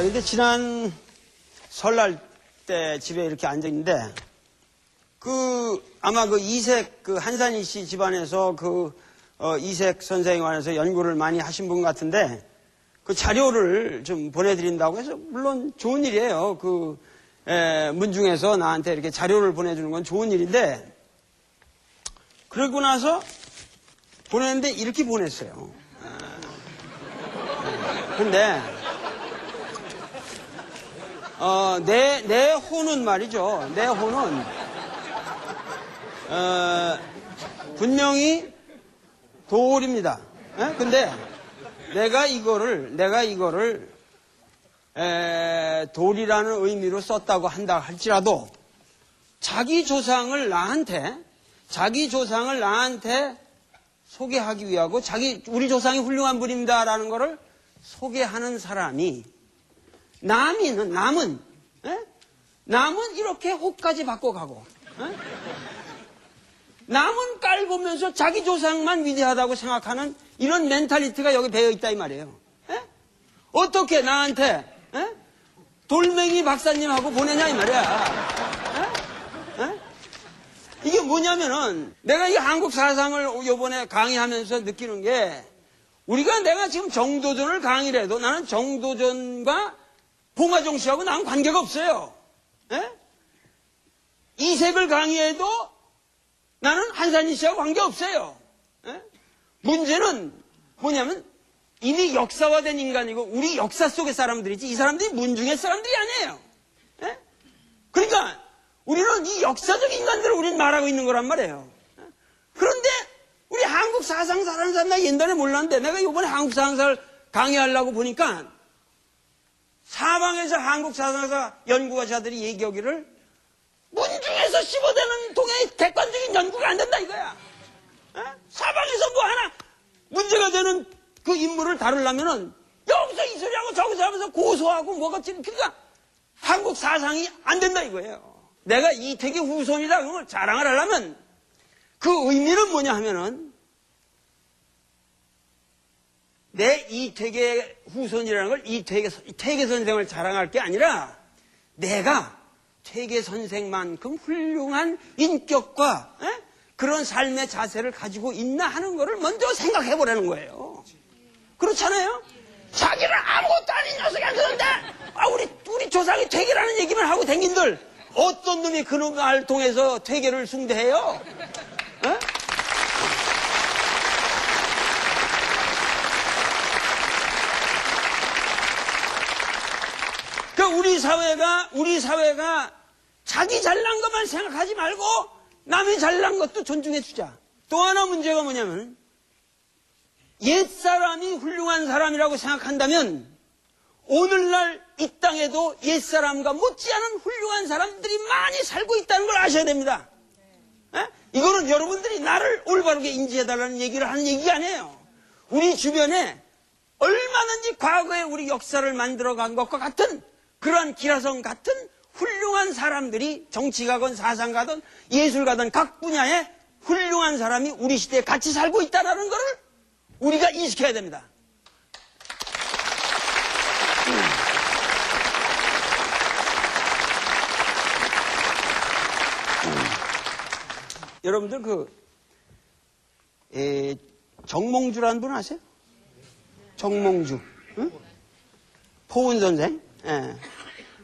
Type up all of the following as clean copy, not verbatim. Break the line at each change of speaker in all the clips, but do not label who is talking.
근데 지난 설날 때 집에 이렇게 앉아있는데, 아마 이색, 한산희 씨 집안에서 이색 선생에 관해서 연구를 많이 하신 분 같은데, 그 자료를 좀 보내드린다고 해서, 물론 좋은 일이에요. 문중에서 나한테 이렇게 자료를 보내주는 건 좋은 일인데, 그러고 나서 보냈는데 이렇게 보냈어요. 근데, 내 호는 말이죠. 내 호는, 분명히 돌입니다. 근데 내가 이거를, 돌이라는 의미로 썼다고 한다 할지라도 자기 조상을 나한테 소개하기 위하고 우리 조상이 훌륭한 분입니다라는 거를 소개하는 사람이 남은 이렇게 호까지 바꿔가고, 남은 깔보면서 자기 조상만 위대하다고 생각하는 이런 멘탈리티가 여기 배어 있다 이 말이에요. 어떻게 나한테 돌멩이 박사님하고 보내냐 이 말이야. 이게 뭐냐면은 내가 이 한국 사상을 요번에 강의하면서 느끼는 게, 내가 지금 정도전을 강의를 해도 나는 정도전과 봉화종 씨하고 나는 관계가 없어요. 이색을 강의해도 나는 한산희 씨하고 관계 없어요. 문제는 뭐냐면 이미 역사화된 인간이고 우리 역사 속의 사람들이지 이 사람들이 문중의 사람들이 아니에요. 그러니까 우리는 이 역사적 인간들을 우리는 말하고 있는 거란 말이에요. 그런데 우리 한국 사상 사는 사람 나 옛날에 몰랐는데 내가 이번에 한국 사상사를 강의하려고 보니까 사방에서 한국 사상사 연구가자들이 얘기하기를 문중에서 씹어대는 통의 객관적인 연구가 안 된다 이거야. 사방에서 뭐 하나 문제가 되는 그 인물을 다루려면은 여기서 이 소리하고 저기서 하면서 고소하고 뭐가 그러니까 한국 사상이 안 된다 이거예요. 내가 이태계 후손이라는 걸 자랑을 하려면 그 의미는 뭐냐 하면은 내 이태계 후손이라는 걸 태계 선생을 자랑할 게 아니라 내가 태계 선생만큼 훌륭한 인격과 그런 삶의 자세를 가지고 있나 하는 거를 먼저 생각해 보라는 거예요. 그렇잖아요? 자기는 아무것도 아닌 녀석이 그런데 우리 조상이 퇴계라는 얘기만 하고 댕긴들 어떤 놈이 그놈을 통해서 퇴계를 숭배해요? 그러니까 우리 사회가 자기 잘난 것만 생각하지 말고 남이 잘난 것도 존중해 주자. 또 하나 문제가 뭐냐면 옛사람이 훌륭한 사람이라고 생각한다면 오늘날 이 땅에도 옛사람과 못지않은 훌륭한 사람들이 많이 살고 있다는 걸 아셔야 됩니다. 이거는 여러분들이 나를 올바르게 인지해달라는 얘기를 하는 얘기가 아니에요. 우리 주변에 얼마든지 과거에 우리 역사를 만들어간 것과 같은 그러한 기라성 같은 훌륭한 사람들이 정치가건 사상가든 예술가든 각 분야에 훌륭한 사람이 우리 시대에 같이 살고 있다는 것을 우리가 인식해야 됩니다. 여러분들 정몽주라는 분 아세요? 정몽주. 응? 포은 선생.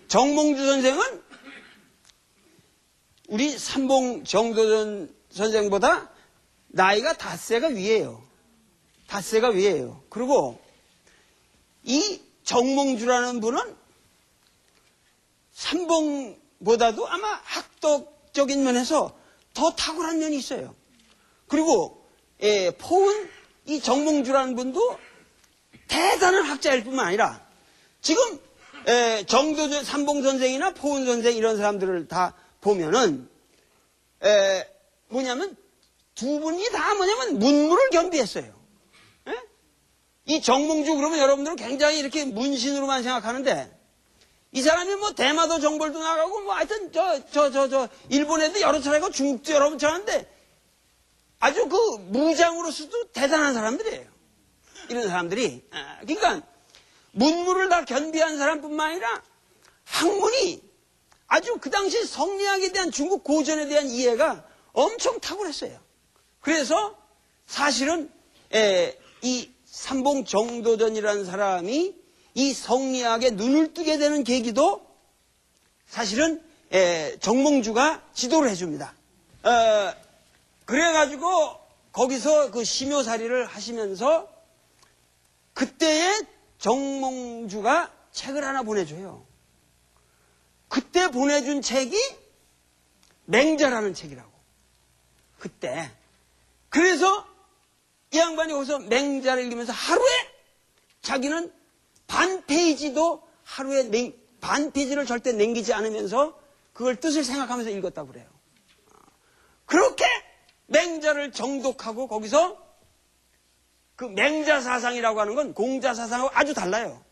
정몽주 선생은 우리 삼봉 정도전 선생보다 나이가 닷새가 위에요. 닷새가 위에요. 그리고 이 정몽주라는 분은 삼봉보다도 아마 학덕적인 면에서 더 탁월한 면이 있어요. 그리고 포은 이 정몽주라는 분도 대단한 학자일 뿐만 아니라 지금 정도전 삼봉 선생이나 포은 선생 이런 사람들을 다 보면은 뭐냐면 두 분이 다 뭐냐면 문무를 겸비했어요. 이 정몽주 그러면 여러분들은 굉장히 이렇게 문신으로만 생각하는데 이 사람이 뭐 대마도 정벌도 나가고 뭐 하여튼 일본에도 여러 차례 가고 중국도 여러 번 차는데 아주 그 무장으로서도 대단한 사람들이에요. 이런 사람들이. 그러니까 문물을 다 겸비한 사람뿐만 아니라 학문이 아주 그 당시 성리학에 대한 중국 고전에 대한 이해가 엄청 탁월했어요. 그래서 사실은 이 삼봉 정도전이라는 사람이 이 성리학에 눈을 뜨게 되는 계기도 사실은 정몽주가 지도를 해줍니다. 그래가지고 거기서 그 심요살이를 하시면서 그때의 정몽주가 책을 하나 보내줘요. 그때 보내준 책이 맹자라는 책이라고. 그때. 그래서 이 양반이 거기서 맹자를 읽으면서 하루에 자기는 반 페이지도 하루에 반 페이지를 절대 남기지 않으면서 그걸 뜻을 생각하면서 읽었다고 그래요. 그렇게 맹자를 정독하고 거기서 그 맹자 사상이라고 하는 건 공자 사상하고 아주 달라요.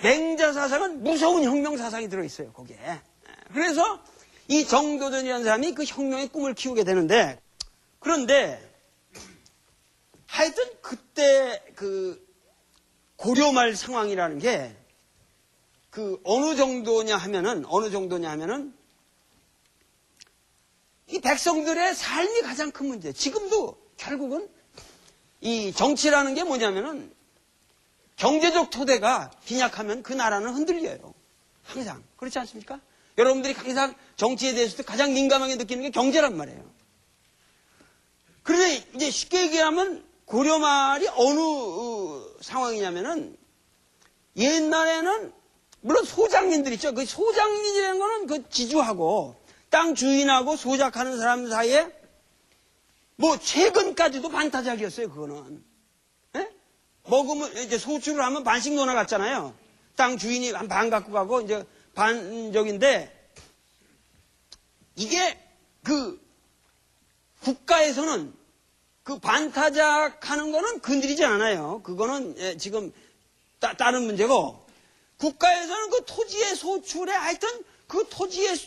맹자 사상은 무서운 혁명 사상이 들어있어요, 거기에. 그래서 이 정도전이라는 사람이 그 혁명의 꿈을 키우게 되는데, 그런데 하여튼 그때 그 고려말 상황이라는 게 그 어느 정도냐 하면은 이 백성들의 삶이 가장 큰 문제. 지금도 결국은 이 정치라는 게 뭐냐면은 경제적 토대가 빈약하면 그 나라는 흔들려요. 항상. 그렇지 않습니까? 여러분들이 항상 정치에 대해서도 가장 민감하게 느끼는 게 경제란 말이에요. 그런데 이제 쉽게 얘기하면 고려말이 어느 상황이냐면은 옛날에는 물론 소장민들 있죠. 그 소장민이라는 거는 그 지주하고 땅 주인하고 소작하는 사람 사이에 뭐 최근까지도 반타작이었어요. 그거는. 먹으면 이제 소출을 하면 반씩 논아 갔잖아요. 땅 주인이 한 반 갖고 가고 이제 반적인데 이게 그 국가에서는 그 반타작하는 거는 건드리지 않아요. 그거는 지금 다른 문제고 국가에서는 그 토지의 소출에 하여튼 그 토지의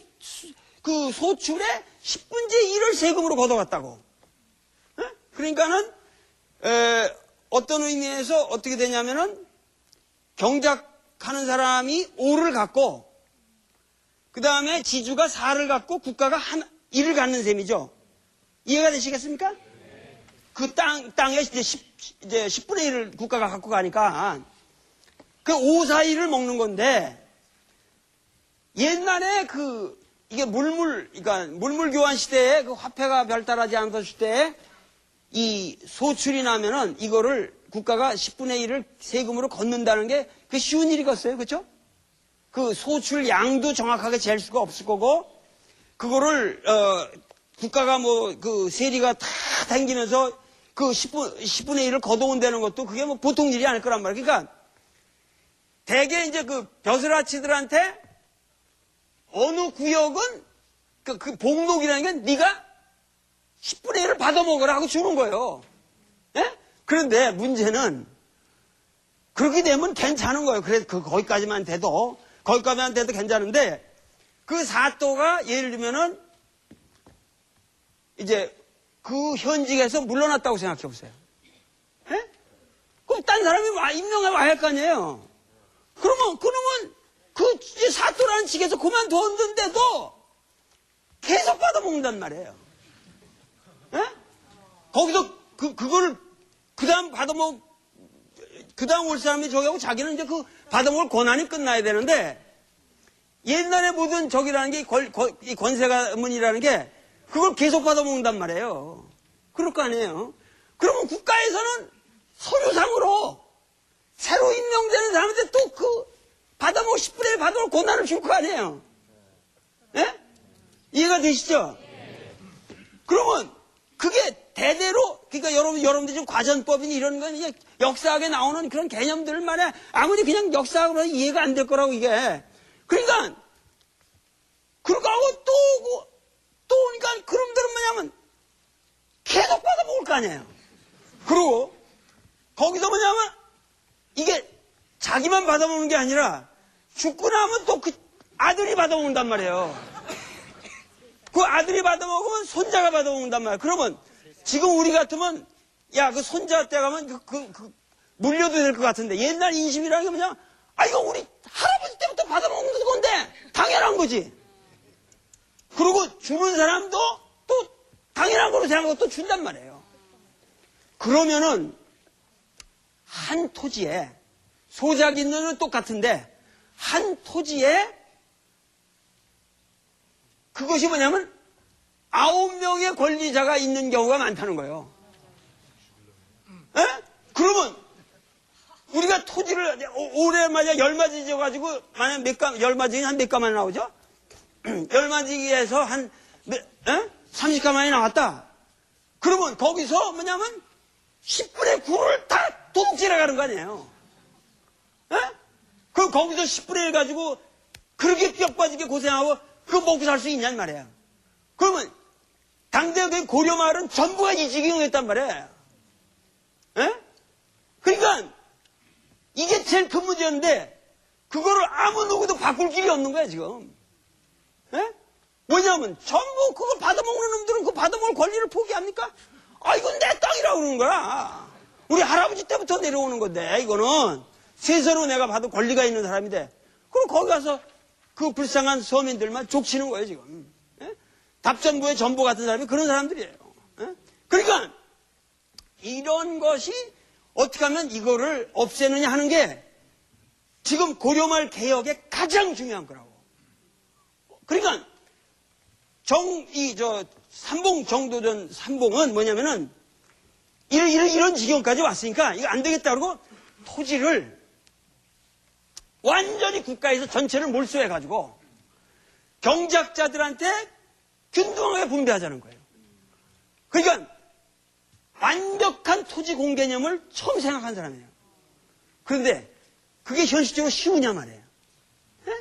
그 소출의 10분의 1을 세금으로 걷어갔다고. 그러니까는 어떤 의미에서 어떻게 되냐면은 경작하는 사람이 5를 갖고 그 다음에 지주가 4를 갖고 국가가 1을 갖는 셈이죠. 이해가 되시겠습니까? 그 땅에 이제 10분의 1을 국가가 갖고 가니까 그 5, 4, 1을 먹는 건데 옛날에 이게 그러니까 물물 교환 시대에 그 화폐가 별달하지 않았을 때 이 소출이 나면은 이거를 국가가 10분의 1을 세금으로 걷는다는 게 그 쉬운 일이겠어요. 그렇죠? 그 소출 양도 정확하게 잴 수가 없을 거고 그거를 국가가 뭐 그 세리가 다 당기면서 그 10분의 1을 걷어온다는 것도 그게 뭐 보통 일이 아닐 거란 말이에요. 그러니까 대개 이제 그 벼슬아치들한테 어느 구역은 그 복록이라는 게 네가 10분의 1을 받아먹으라 하고 주는 거예요. 예? 그런데 문제는 그렇게 되면 괜찮은 거예요. 그래서 거기까지만 돼도 괜찮은데 그 사또가 예를 들면은 이제 그 현직에서 물러났다고 생각해 보세요. 예? 그럼 딴 사람이 임명해 와야 할 거 아니에요. 그러면 그 사또라는 직에서 그만뒀는데도 계속 받아먹는단 말이에요. 예? 거기서 그거를 그 다음 올 사람이 저기하고 자기는 이제 그 받아먹을 권한이 끝나야 되는데 옛날에 모든 적이라는 게 이 권세가문이라는 게 그걸 계속 받아먹는단 말이에요. 그럴 거 아니에요. 그러면 국가에서는 서류상으로 새로 임명되는 사람한테 또 그 받아먹을 10분의 1 받아먹을 권한을 줄 거 아니에요. 예? 이해가 되시죠? 그러면 그게 대대로 그러니까 여러분들 지금 과전법이니 이런 건 이제 역사학에 나오는 그런 개념들을 말해 아무리 그냥 역사학으로 이해가 안 될 거라고 이게. 그러니까 그러고 또 오니까 그놈들은 뭐냐면 계속 받아먹을 거 아니에요. 그리고 거기서 뭐냐면 이게 자기만 받아먹는 게 아니라 죽고 나면 또 그 아들이 받아먹는단 말이에요. 그 아들이 받아먹으면 손자가 받아먹는단 말이에요. 그러면 지금 우리 같으면 야, 그 손자 때 가면 물려도 될 것 같은데 옛날 인심이라는 게 뭐냐? 아, 이거 우리 할아버지 때부터 받아먹는 건데 당연한 거지. 그리고 주는 사람도 또 당연한 거로 생각하고 또 준단 말이에요. 그러면은 한 토지에 소작인은 똑같은데 한 토지에 그것이 뭐냐면 9명의 권리자가 있는 경우가 많다는 거예요. 에? 그러면 우리가 토지를 올해 만약 10마디 지어가지고 만약 열 마디 한 몇 가만이 나오죠? 10마디에서 한 30가만이 나왔다. 그러면 거기서 뭐냐면 10분의 9를 다 도둑질해 가는 거 아니에요. 에? 그럼 거기서 10분의 1 가지고 그렇게 뼈 빠지게 고생하고 그거 먹고 살 수 있냔 말이야. 그러면 당대 그 고려마을은 전부가 이 지경이었단 말이야. 에? 그러니까 이게 제일 큰 문제였는데 그거를 아무 누구도 바꿀 길이 없는 거야 지금. 에? 뭐냐면 전부 그걸 받아먹는 놈들은 그 받아먹을 권리를 포기합니까? 아, 이건 내 땅이라고 그러는 거야. 우리 할아버지 때부터 내려오는 건데 이거는 세서로 내가 받을 권리가 있는 사람인데 그럼 거기 가서 그 불쌍한 서민들만 족치는 거예요 지금. 에? 답정부의 전부 같은 사람이 그런 사람들이에요. 에? 그러니까 이런 것이 어떻게 하면 이거를 없애느냐 하는 게 지금 고려마을 개혁의 가장 중요한 거라고. 그러니까 삼봉 정도전 삼봉은 뭐냐면은 이런 지경까지 왔으니까 이거 안 되겠다 그러고 토지를 완전히 국가에서 전체를 몰수해가지고 경작자들한테 균등하게 분배하자는 거예요. 그러니까 완벽한 토지 공개념을 처음 생각한 사람이에요. 그런데 그게 현실적으로 쉬우냐 말이에요. 에?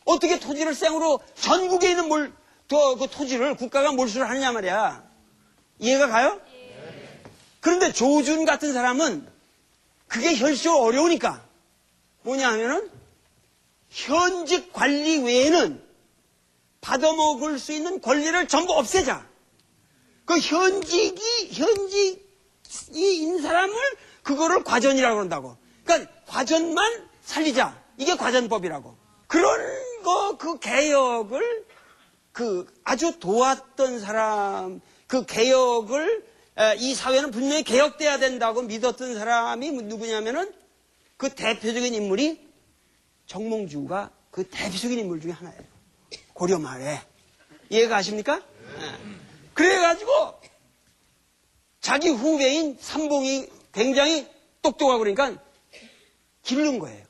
어떻게 토지를 생으로 전국에 있는 그 토지를 국가가 몰수를 하느냐 말이야. 이해가 가요? 그런데 조준 같은 사람은 그게 현실적으로 어려우니까 뭐냐 하면은 현직 관리 외에는 받아먹을 수 있는 권리를 전부 없애자. 그 현직인 사람을 그거를 과전이라고 그런다고. 그러니까 과전만 살리자. 이게 과전법이라고. 그런 그 개혁을 아주 도왔던 사람, 그 개혁을 이 사회는 분명히 개혁돼야 된다고 믿었던 사람이 누구냐면은 그 대표적인 인물이 정몽주가 그 대표적인 인물 중에 하나예요. 고려마을에. 이해가 가십니까? 네. 그래가지고 자기 후배인 삼봉이 굉장히 똑똑하고 그러니까 기른 거예요.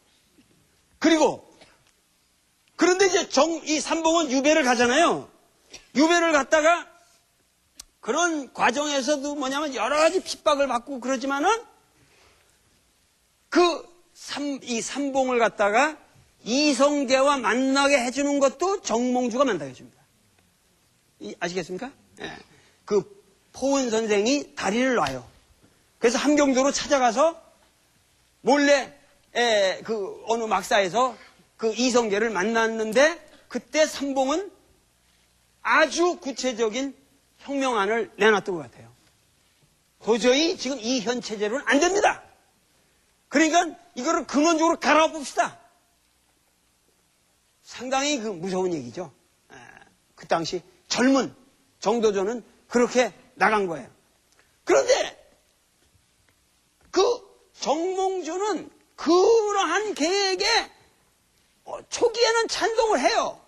그런데 이제 이 삼봉은 유배를 가잖아요. 유배를 갔다가 그런 과정에서도 뭐냐면 여러 가지 핍박을 받고 그러지만은 이 삼봉을 갖다가 이성계와 만나게 해주는 것도 정몽주가 만나게 해줍니다. 아시겠습니까? 예. 그 포은 선생이 다리를 놔요. 그래서 함경도로 찾아가서 몰래 그 어느 막사에서 그 이성계를 만났는데 그때 삼봉은 아주 구체적인 혁명안을 내놨던 것 같아요. 도저히 지금 이 현 체제로는 안 됩니다. 그러니까 이거를 근원적으로 갈아봅시다. 상당히 무서운 얘기죠. 그 당시 젊은 정도전은 그렇게 나간 거예요. 그런데 그 정몽주는 그러한 계획에 초기에는 찬동을 해요.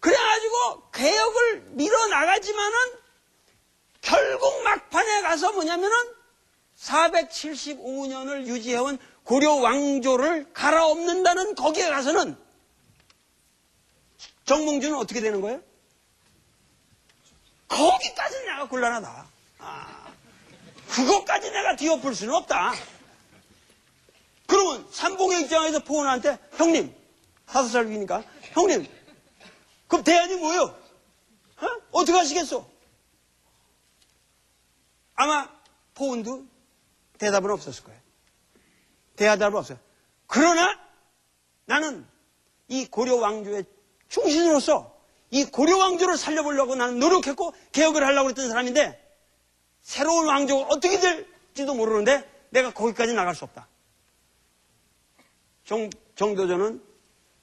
그래가지고 개혁을 밀어나가지만은 결국 막판에 가서 뭐냐면은 475년을 유지해온 고려 왕조를 갈아엎는다는 거기에 가서는 정몽주는 어떻게 되는 거예요? 거기까지는 내가 곤란하다. 그것까지 내가 뒤엎을 수는 없다. 그러면 삼봉의 입장에서 포원한테 형님 5살 위니까 형님 그럼 대안이 뭐예요? 어떻게 하시겠어? 아마 포원도 대답은 없었을 거예요. 대답은 없어요. 그러나 나는 이 고려 왕조의 충신으로서 이 고려 왕조를 살려보려고 나는 노력했고 개혁을 하려고 했던 사람인데 새로운 왕조가 어떻게 될지도 모르는데 내가 거기까지 나갈 수 없다. 정도전은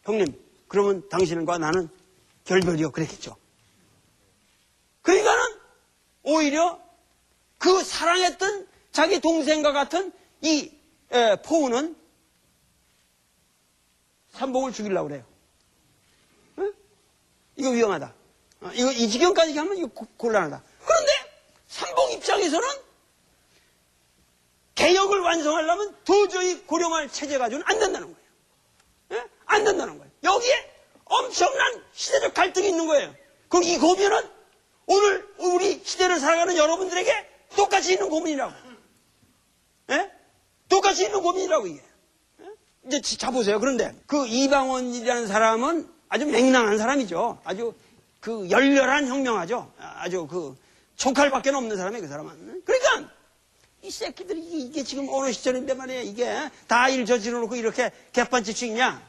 형님 그러면 당신과 나는 결별이요 그랬겠죠. 그러니까는 오히려 그 사랑했던 자기 동생과 같은 이 포우는 삼봉을 죽이려고 그래요. 응? 이거 위험하다. 이거 이 지경까지 가면 이거 곤란하다. 그런데 삼봉 입장에서는 개혁을 완성하려면 도저히 고려말 체제 가지고는 안 된다는 거예요. 예? 안 된다는 거예요. 여기에 엄청난 시대적 갈등이 있는 거예요. 그럼 이 고민은 오늘 우리 시대를 살아가는 여러분들에게 똑같이 있는 고민이라고. 예? 똑같이 있는 고민이라고 이게. 예? 이제 자 보세요. 그런데 그 이방원이라는 사람은 아주 맹랑한 사람이죠. 아주 그 열렬한 혁명하죠. 아주 그 촉할밖에 없는 사람이에요. 그 사람은. 그러니까 이 새끼들이 이게 지금 어느 시절인데 말이야. 이게 다 일 저지러 놓고 이렇게 개판치 죽이냐.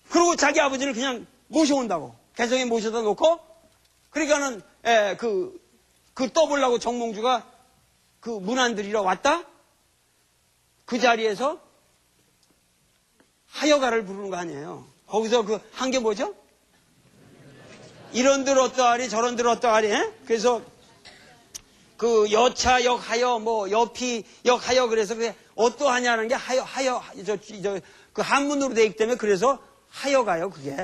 그리고 자기 아버지를 그냥 모셔온다고. 개성에 모셔다 놓고 그러니까는 그 떠보려고 정몽주가 그 문안들이러 왔다? 그 자리에서 하여가를 부르는 거 아니에요. 거기서 그 한 게 뭐죠? 이런들 어떠하리 저런들 어떠하리. 그래서 그 여차 역하여 뭐 여피 역하여 그래서 그게 어떠하냐는 게 하여 그 한문으로 돼 있기 때문에 그래서 하여가요 그게.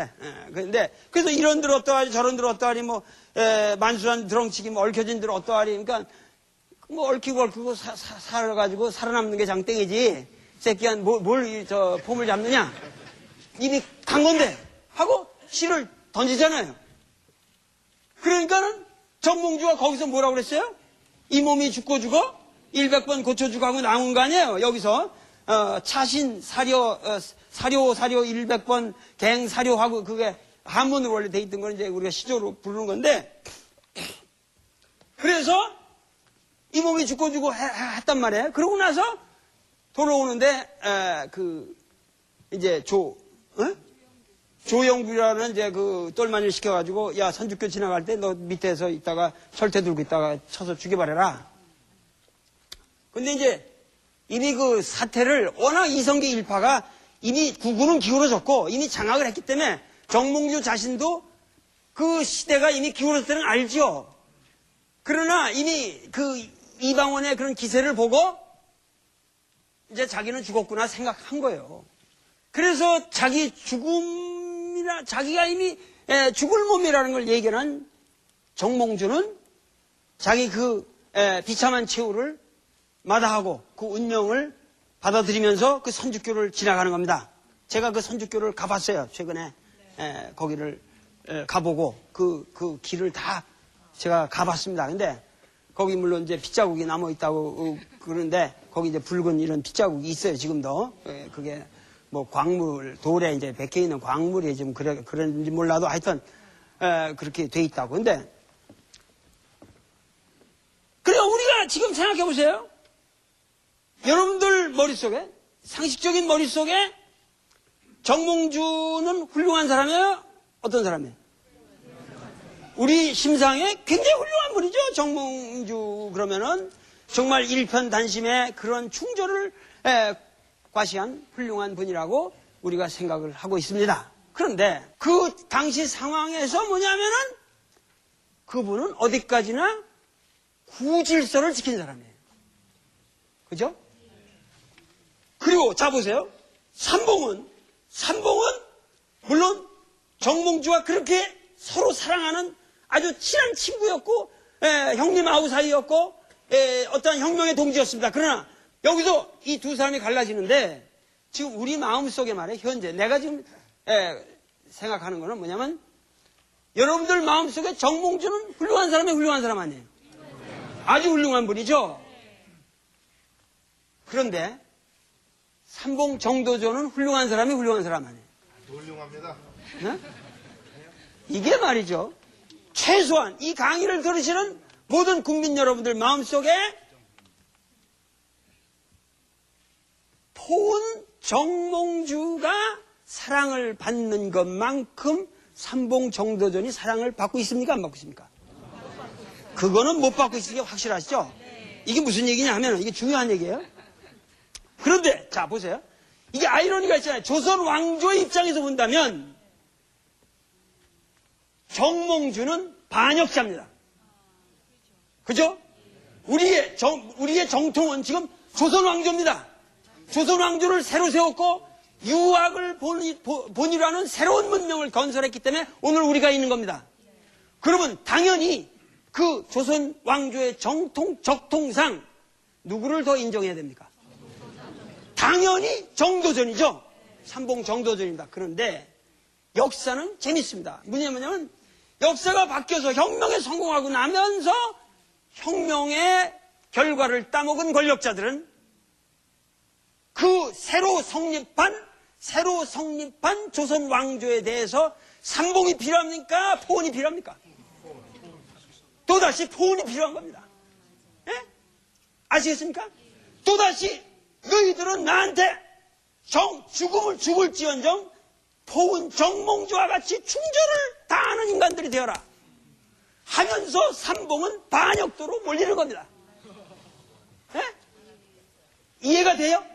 근데 그래서 이런들 어떠하리 저런들 어떠하리 뭐 만수한 드렁치기 뭐 얽혀진들 어떠하리. 그러니까 뭐 얽히고 살아가지고 살아남는 게 장땡이지. 새끼야 뭘 저 폼을 잡느냐. 입이 간 건데 하고 실을 던지잖아요. 그러니까는 정몽주가 거기서 뭐라고 그랬어요? 이 몸이 죽고 죽어 100번 고쳐주고 하고 나온 거 아니에요. 여기서 차신 사료 100번 갱 사료하고 그게 한문으로 원래 돼 있던 건 이제 우리가 시조로 부르는 건데 그래서 이 몸이 죽고 죽어 했단 말이에요. 그러고 나서 돌아오는데 이제 조영규라는 이제 그 똘마니를 시켜가지고 야 선주교 지나갈 때 너 밑에서 있다가 철퇴 들고 있다가 쳐서 죽여버려라. 근데 이제 이미 그 사태를 워낙 이성계 일파가 이미 구구는 기울어졌고 이미 장악을 했기 때문에 정몽주 자신도 그 시대가 이미 기울었을 때는 알죠. 그러나 이미 그 이방원의 그런 기세를 보고 이제 자기는 죽었구나 생각한 거예요. 그래서 자기 죽음이나 자기가 이미 죽을 몸이라는 걸 예견한 정몽주는 자기 그 비참한 최후를 마다하고 그 운명을 받아들이면서 그 선주교를 지나가는 겁니다. 제가 그 선주교를 가봤어요. 최근에 거기를 가보고 그 길을 다 제가 가봤습니다. 근데 거기 물론 이제 빗자국이 남아 있다고 그러는데 거기 이제 붉은 이런 빗자국이 있어요. 지금도 그게 뭐 광물 돌에 이제 박혀 있는 광물이 좀 그런지 몰라도 하여튼 그렇게 돼 있다고. 근데 그래 우리가 지금 생각해 보세요. 여러분들 머릿속에 상식적인 머릿속에 정몽주는 훌륭한 사람이에요? 어떤 사람이에요? 우리 심상에 굉장히 훌륭한 분이죠. 정몽주 그러면은 정말 일편단심의 그런 충조를 과시한 훌륭한 분이라고 우리가 생각을 하고 있습니다. 그런데 그 당시 상황에서 뭐냐면은 그분은 어디까지나 구질서를 지킨 사람이에요. 그죠? 그리고 자 보세요. 삼봉은 물론 정몽주와 그렇게 서로 사랑하는 아주 친한 친구였고 형님 아우 사이였고 어떠한 혁명의 동지였습니다. 그러나 여기서 이 두 사람이 갈라지는데 지금 우리 마음속에 말이에요. 현재 내가 지금 생각하는 거는 뭐냐면 여러분들 마음속에 정몽주는 훌륭한 사람이 훌륭한 사람 아니에요. 아주 훌륭한 분이죠. 그런데 삼봉 정도전은 훌륭한 사람이 훌륭한 사람 아니에요.
훌륭합니다.
네? 이게 말이죠. 최소한 이 강의를 들으시는 모든 국민 여러분들 마음속에 포은 정몽주가 사랑을 받는 것만큼 삼봉 정도전이 사랑을 받고 있습니까? 안 받고 있습니까? 그거는 못 받고 있으니까 확실하시죠? 이게 무슨 얘기냐 하면 이게 중요한 얘기예요. 그런데 자 보세요. 이게 아이러니가 있잖아요. 조선 왕조의 입장에서 본다면 정몽주는 반역자입니다. 그죠? 우리의 정통은 지금 조선 왕조입니다. 조선 왕조를 새로 세웠고 유학을 본의로 하는 새로운 문명을 건설했기 때문에 오늘 우리가 있는 겁니다. 그러면 당연히 그 조선 왕조의 적통상 누구를 더 인정해야 됩니까? 당연히 정도전이죠. 삼봉 정도전입니다. 그런데 역사는 재밌습니다. 뭐냐면 역사가 바뀌어서 혁명에 성공하고 나면서 혁명의 결과를 따먹은 권력자들은 그 새로 성립한 조선 왕조에 대해서 삼봉이 필요합니까? 포은이 필요합니까? 또다시 포은이 필요한 겁니다. 예? 아시겠습니까? 또다시 너희들은 나한테 죽음을 죽을지언정 포은 정몽주와 같이 충절을 다하는 인간들이 되어라 하면서 삼봉은 반역도로 몰리는 겁니다. 예? 이해가 돼요?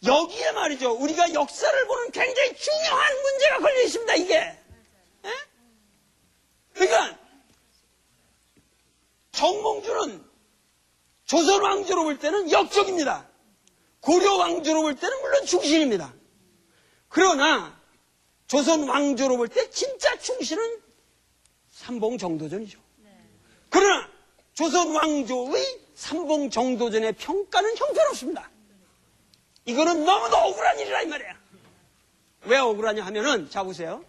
여기에 말이죠. 우리가 역사를 보는 굉장히 중요한 문제가 걸려 있습니다. 이게. 예? 그러니까 정몽주는 조선 왕조로 볼 때는 역적입니다. 고려 왕조로 볼 때는 물론 충신입니다. 그러나 조선 왕조로 볼 때 진짜 충신은 삼봉 정도전이죠. 그러나 조선 왕조의 삼봉 정도전의 평가는 형편없습니다. 이거는 너무도 억울한 일이라 이 말이야. 왜 억울하냐 하면은 자 보세요.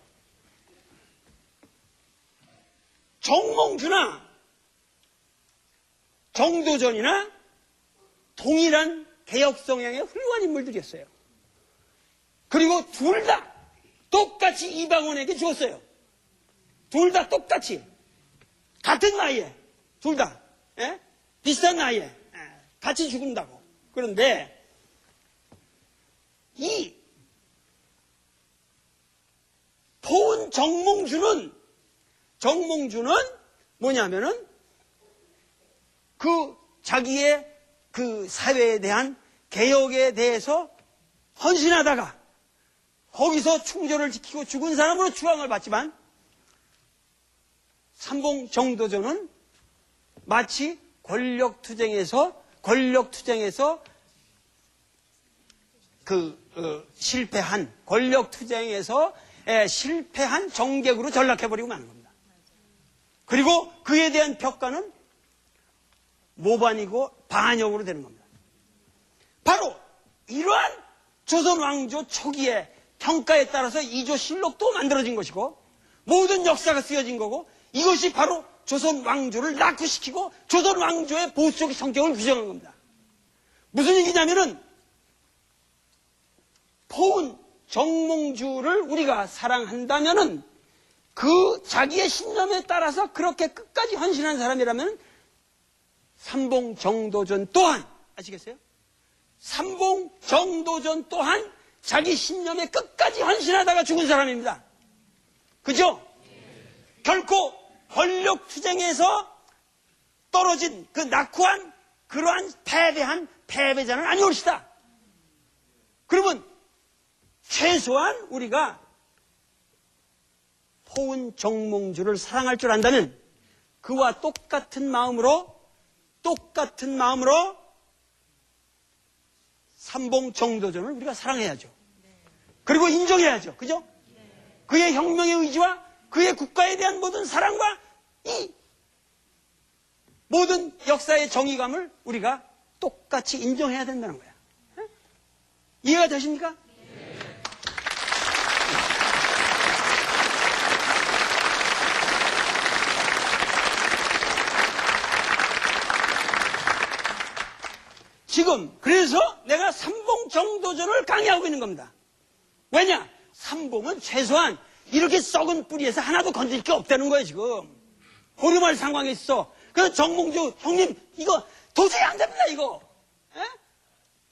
정몽주나 정도전이나 동일한 개혁 성향의 훌륭한 인물들이었어요. 그리고 둘 다 똑같이 이방원에게 주었어요. 둘 다 똑같이 같은 나이에 둘 다 비슷한 나이에 같이 죽는다고. 그런데 이 포은 정몽주는 뭐냐면은 그 자기의 그 사회에 대한 개혁에 대해서 헌신하다가 거기서 충절을 지키고 죽은 사람으로 추앙을 받지만 삼봉 정도전은 마치 권력투쟁에서 실패한 정객으로 전락해버리고 마는 겁니다. 그리고 그에 대한 평가는 모반이고 반역으로 되는 겁니다. 바로 이러한 조선 왕조 초기의 평가에 따라서 이조실록도 만들어진 것이고 모든 역사가 쓰여진 거고 이것이 바로 조선 왕조를 낙후시키고 조선 왕조의 보수적인 성격을 규정한 겁니다. 무슨 얘기냐면은 포은 정몽주를 우리가 사랑한다면은 그 자기의 신념에 따라서 그렇게 끝까지 헌신한 사람이라면 삼봉 정도전 또한 아시겠어요? 삼봉 정도전 또한 자기 신념에 끝까지 헌신하다가 죽은 사람입니다. 그죠? 결코 권력투쟁에서 떨어진 그 낙후한 그러한 패배한 패배자는 아니올시다. 그러면 최소한 우리가 포은 정몽주를 사랑할 줄 안다면 그와 똑같은 마음으로 삼봉 정도전을 우리가 사랑해야죠. 그리고 인정해야죠. 그죠? 그의 혁명의 의지와 그의 국가에 대한 모든 사랑과 이 모든 역사의 정의감을 우리가 똑같이 인정해야 된다는 거야. 이해가 되십니까? 지금 그래서 내가 삼봉 정도전을 강의하고 있는 겁니다. 왜냐? 삼봉은 최소한 이렇게 썩은 뿌리에서 하나도 건질 게 없다는 거예요. 지금 고려말 상황에 있어. 그래서 정몽주 형님 이거 도저히 안 됩니다. 이거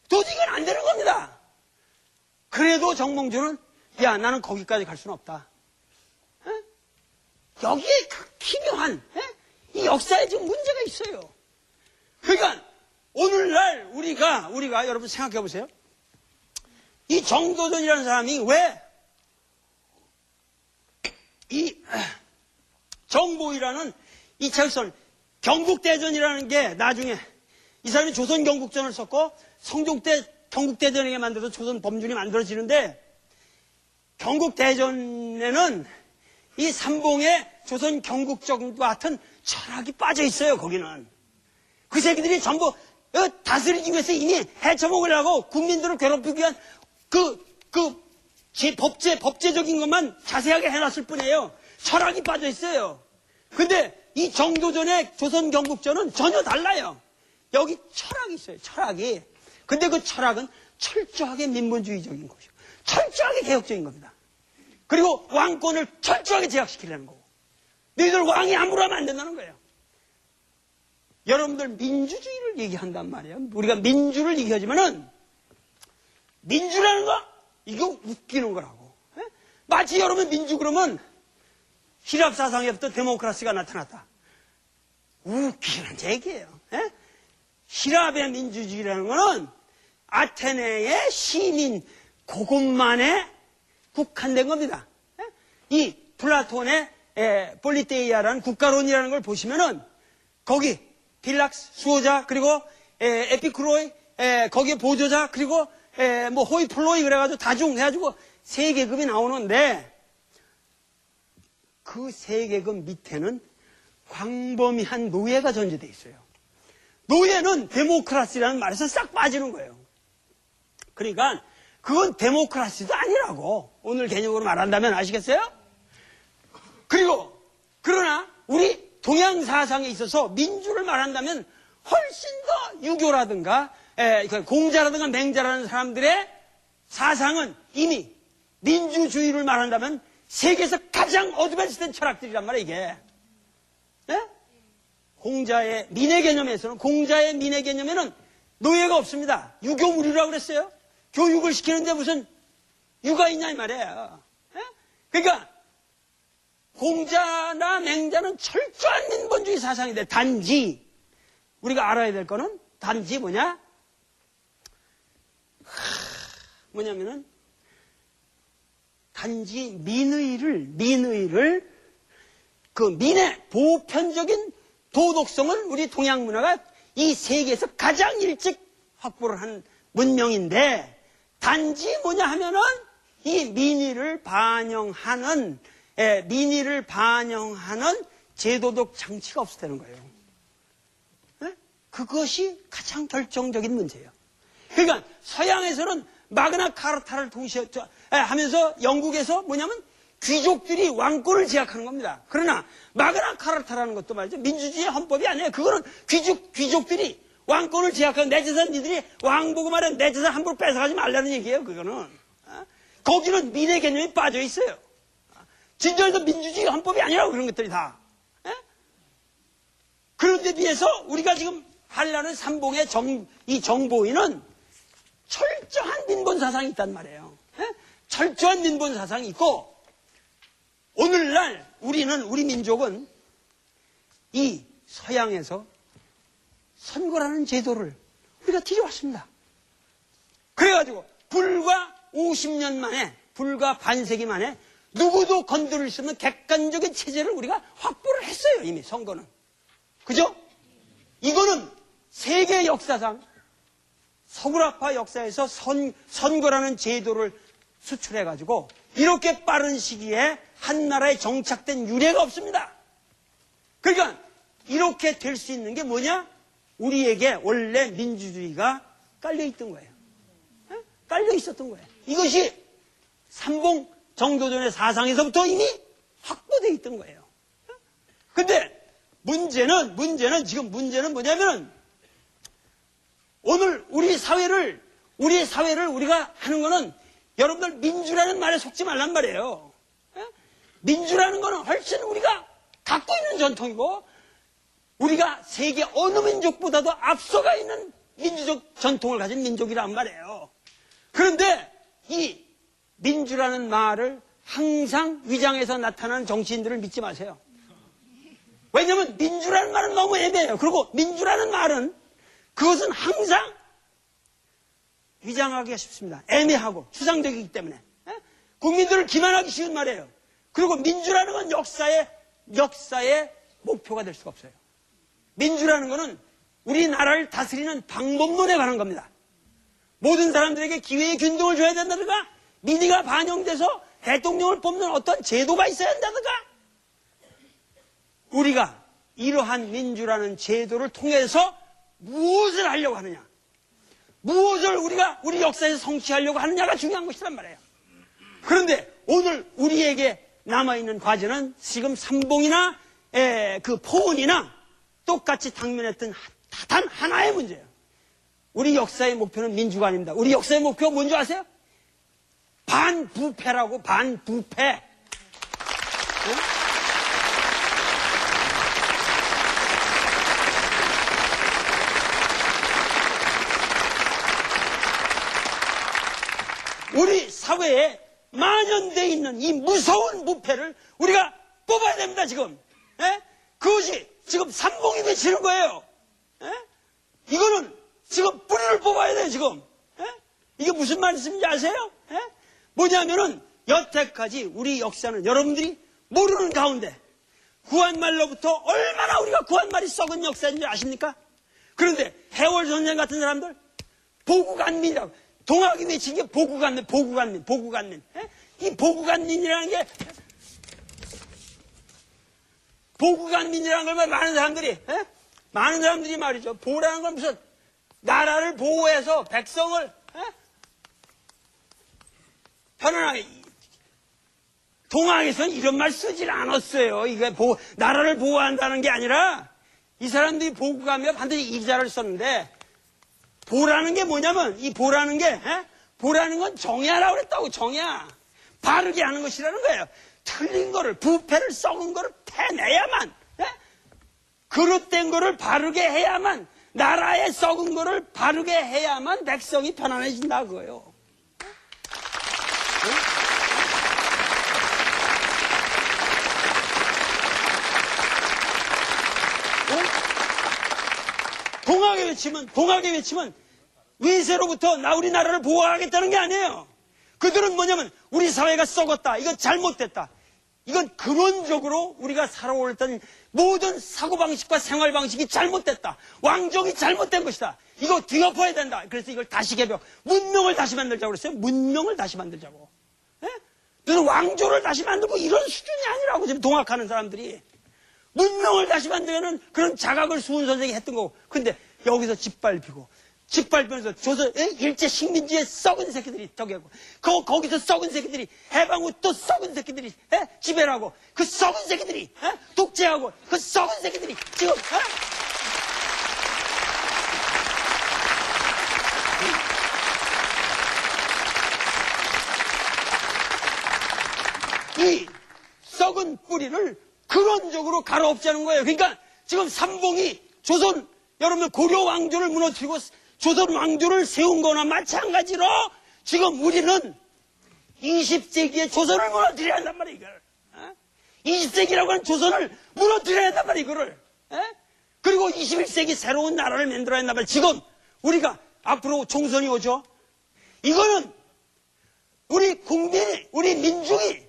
도저히 이건 안 되는 겁니다. 그래도 정몽주는 야, 나는 거기까지 갈 수는 없다. 에? 여기에 그 기묘한 이 역사에 지금 문제가 있어요. 그러니까 오늘날 우리가 여러분 생각해 보세요. 이 정도전이라는 사람이 왜 이 정보이라는 이 책을 경국대전이라는 게 나중에 이 사람이 조선 경국전을 썼고 성종때 경국대전에게 만들어서 조선 범준이 만들어지는데 경국대전에는 이 삼봉의 조선 경국전과 같은 철학이 빠져 있어요. 거기는 그 새끼들이 전부 다스리기 위해서 이미 해쳐먹으려고 국민들을 괴롭히기 위한 법제적인 것만 자세하게 해놨을 뿐이에요. 철학이 빠져 있어요. 근데 이 정도전의 조선 경국전은 전혀 달라요. 여기 철학이 있어요. 철학이. 근데 그 철학은 철저하게 민본주의적인 것이고 철저하게 개혁적인 겁니다. 그리고 왕권을 철저하게 제약시키려는 거고 너희들 왕이 함부로 하면 안 된다는 거예요. 여러분들 민주주의를 얘기한단 말이에요. 우리가 민주를 얘기하지만은 민주라는 거 이거 웃기는 거라고. 에? 마치 여러분 민주 그러면 히랍 사상에부터 데모크라시가 나타났다. 웃기는 얘기예요. 에? 히랍의 민주주의라는 거는 아테네의 시민 그것만에 국한된 겁니다. 에? 이 플라톤의 폴리테이아라는 국가론이라는 걸 보시면은 거기 빌락스 수호자 그리고 에피쿠로이 거기에 보조자 그리고 뭐 호이플로이 그래가지고 다중 해가지고 세 계급이 나오는데 그 세 계급 밑에는 광범위한 노예가 전제되어 있어요. 노예는 데모크라시라는 말에서 싹 빠지는 거예요. 그러니까 그건 데모크라시도 아니라고 오늘 개념으로 말한다면 아시겠어요? 그리고 그러나 우리 동양 사상에 있어서 민주를 말한다면 훨씬 더 유교라든가 공자라든가 맹자라는 사람들의 사상은 이미 민주주의를 말한다면 세계에서 가장 어드밴스된 철학들이란 말이에요, 이게. 네? 공자의 민의 개념에는 노예가 없습니다. 유교무리라고 그랬어요. 교육을 시키는데 무슨 유가 있냐 이 말이에요. 네? 그러니까 공자나 맹자는 철저한 민본주의 사상인데 단지 우리가 알아야 될 거는 단지 뭐냐면은 단지 민의를 그 민의 보편적인 도덕성을 우리 동양 문화가 이 세계에서 가장 일찍 확보를 한 문명인데 단지 뭐냐 하면은 이 민의를 반영하는 제도적 장치가 없었다는 거예요. 네? 그것이 가장 결정적인 문제예요. 그러니까 서양에서는 마그나 카르타를 동시에 하면서 영국에서 뭐냐면 귀족들이 왕권을 제약하는 겁니다. 그러나 마그나 카르타라는 것도 말이죠. 민주주의 헌법이 아니에요. 그거는 귀족들이 왕권을 제약하는 내 재산 니들이 왕 보고 말하면 내 재산 함부로 뺏어가지 말라는 얘기예요. 그거는. 거기는 민의 개념이 빠져 있어요. 진정해서 민주주의 헌법이 아니라고 그런 것들이 다. 그런데 비해서 우리가 지금 하려는 삼봉의 이 정보인은 철저한 민본 사상이 있단 말이에요. 철저한 민본 사상이 있고 오늘날 우리 민족은 이 서양에서 선거라는 제도를 우리가 들여왔습니다. 그래가지고 불과 50년 만에 불과 반세기 만에 누구도 건드릴 수 없는 객관적인 체제를 우리가 확보를 했어요. 이미 선거는. 그죠? 이거는 세계 역사상 서구락파 역사에서 선거라는 제도를 수출해가지고 이렇게 빠른 시기에 한 나라에 정착된 유례가 없습니다. 그러니까 이렇게 될 수 있는 게 뭐냐? 우리에게 원래 민주주의가 깔려있던 거예요. 깔려있었던 거예요. 이것이 삼봉 정도전의 사상에서부터 이미 확보되어 있던 거예요. 근데 문제는 뭐냐면 오늘 우리 사회를 우리가 하는 거는 여러분들 민주라는 말에 속지 말란 말이에요. 민주라는 거는 훨씬 우리가 갖고 있는 전통이고 우리가 세계 어느 민족보다도 앞서가 있는 민주적 전통을 가진 민족이란 말이에요. 그런데 이 민주라는 말을 항상 위장해서 나타나는 정치인들을 믿지 마세요. 왜냐하면 민주라는 말은 너무 애매해요. 그리고 민주라는 말은 그것은 항상 위장하기가 쉽습니다. 애매하고 추상적이기 때문에. 국민들을 기만하기 쉬운 말이에요. 그리고 민주라는 건 역사의 목표가 될 수가 없어요. 민주라는 것은 우리나라를 다스리는 방법론에 관한 겁니다. 모든 사람들에게 기회의 균등을 줘야 된다든가, 민의가 반영돼서 대통령을 뽑는 어떤 제도가 있어야 한다든가, 우리가 이러한 민주라는 제도를 통해서 무엇을 하려고 하느냐, 무엇을 우리가 우리 역사에서 성취하려고 하느냐가 중요한 것이란 말이에요. 그런데 오늘 우리에게 남아있는 과제는 지금 삼봉이나 그 포원이나 똑같이 당면했던 단 하나의 문제예요. 우리 역사의 목표는 민주가 아닙니다. 우리 역사의 목표가 뭔지 아세요? 반부패라고. 반부패. 네? 우리 사회에 만연되어 있는 이 무서운 부패를 우리가 뽑아야 됩니다, 지금. 예? 그것이 지금 삼봉이 외치는 거예요. 예? 이거는 지금 뿌리를 뽑아야 돼요, 지금. 예? 이게 무슨 말씀인지 아세요? 예? 뭐냐면은 여태까지 우리 역사는 여러분들이 모르는 가운데 구한말로부터 얼마나 우리가 구한말이 썩은 역사인지 아십니까? 그런데 해월 전쟁 같은 사람들 보국안민이라고, 동학이 외친 게 보국안민, 보국안민, 보국안민. 예? 이 보국안민이라는 게, 보국안민이라는 걸 많은 사람들이, 예? 많은 사람들이 말이죠. 보라는 건 무슨 나라를 보호해서 백성을, 예? 편안하게. 동학에서는 이런 말 쓰질 않았어요. 이게 나라를 보호한다는 게 아니라 이 사람들이 보국하면 반드시 이자를 썼는데, 보라는 게 뭐냐면, 이 보라는 게, 보라는 건 정야라고 그랬다고, 정야. 바르게 하는 것이라는 거예요. 틀린 거를, 부패를 썩은 거를 패내야만, 그릇된 거를 바르게 해야만, 나라의 썩은 거를 바르게 해야만 백성이 편안해진다고요. 동학에 외치면 위세로부터 우리 나라를 보호하겠다는 게 아니에요. 그들은 뭐냐면 우리 사회가 썩었다, 이건 잘못됐다, 이건 근원적으로 우리가 살아올던 모든 사고방식과 생활방식이 잘못됐다, 왕정이 잘못된 것이다, 이거 뒤엎어야 된다. 그래서 이걸 다시 개벽, 문명을 다시 만들자고 그랬어요. 문명을 다시 만들자고. 무슨 왕조를 다시 만들고 이런 수준이 아니라고 지금 동학하는 사람들이. 문명을 다시 만들려는 그런 자각을 수훈 선생이 했던 거고. 근데 여기서 짓밟히면서 조선 일제 식민지의 썩은 새끼들이 저기하고, 거기서 썩은 새끼들이 해방 후 또 썩은 새끼들이 지배를 하고, 그 썩은 새끼들이 독재하고, 그 썩은 새끼들이 지금 이 썩은 뿌리를 근원적으로 갈아엎자는 거예요. 그러니까 지금 삼봉이 여러분들 고려 왕조를 무너뜨리고 조선 왕조를 세운 거나 마찬가지로 지금 우리는 20세기에 조선을 무너뜨려야 한단 말이에요, 이걸. 20세기라고 하는 조선을 무너뜨려야 한단 말이에요, 이거를. 그리고 21세기 새로운 나라를 만들어야 한단 말이에요. 지금 우리가 앞으로 총선이 오죠. 이거는 우리 국민이, 우리 민중이,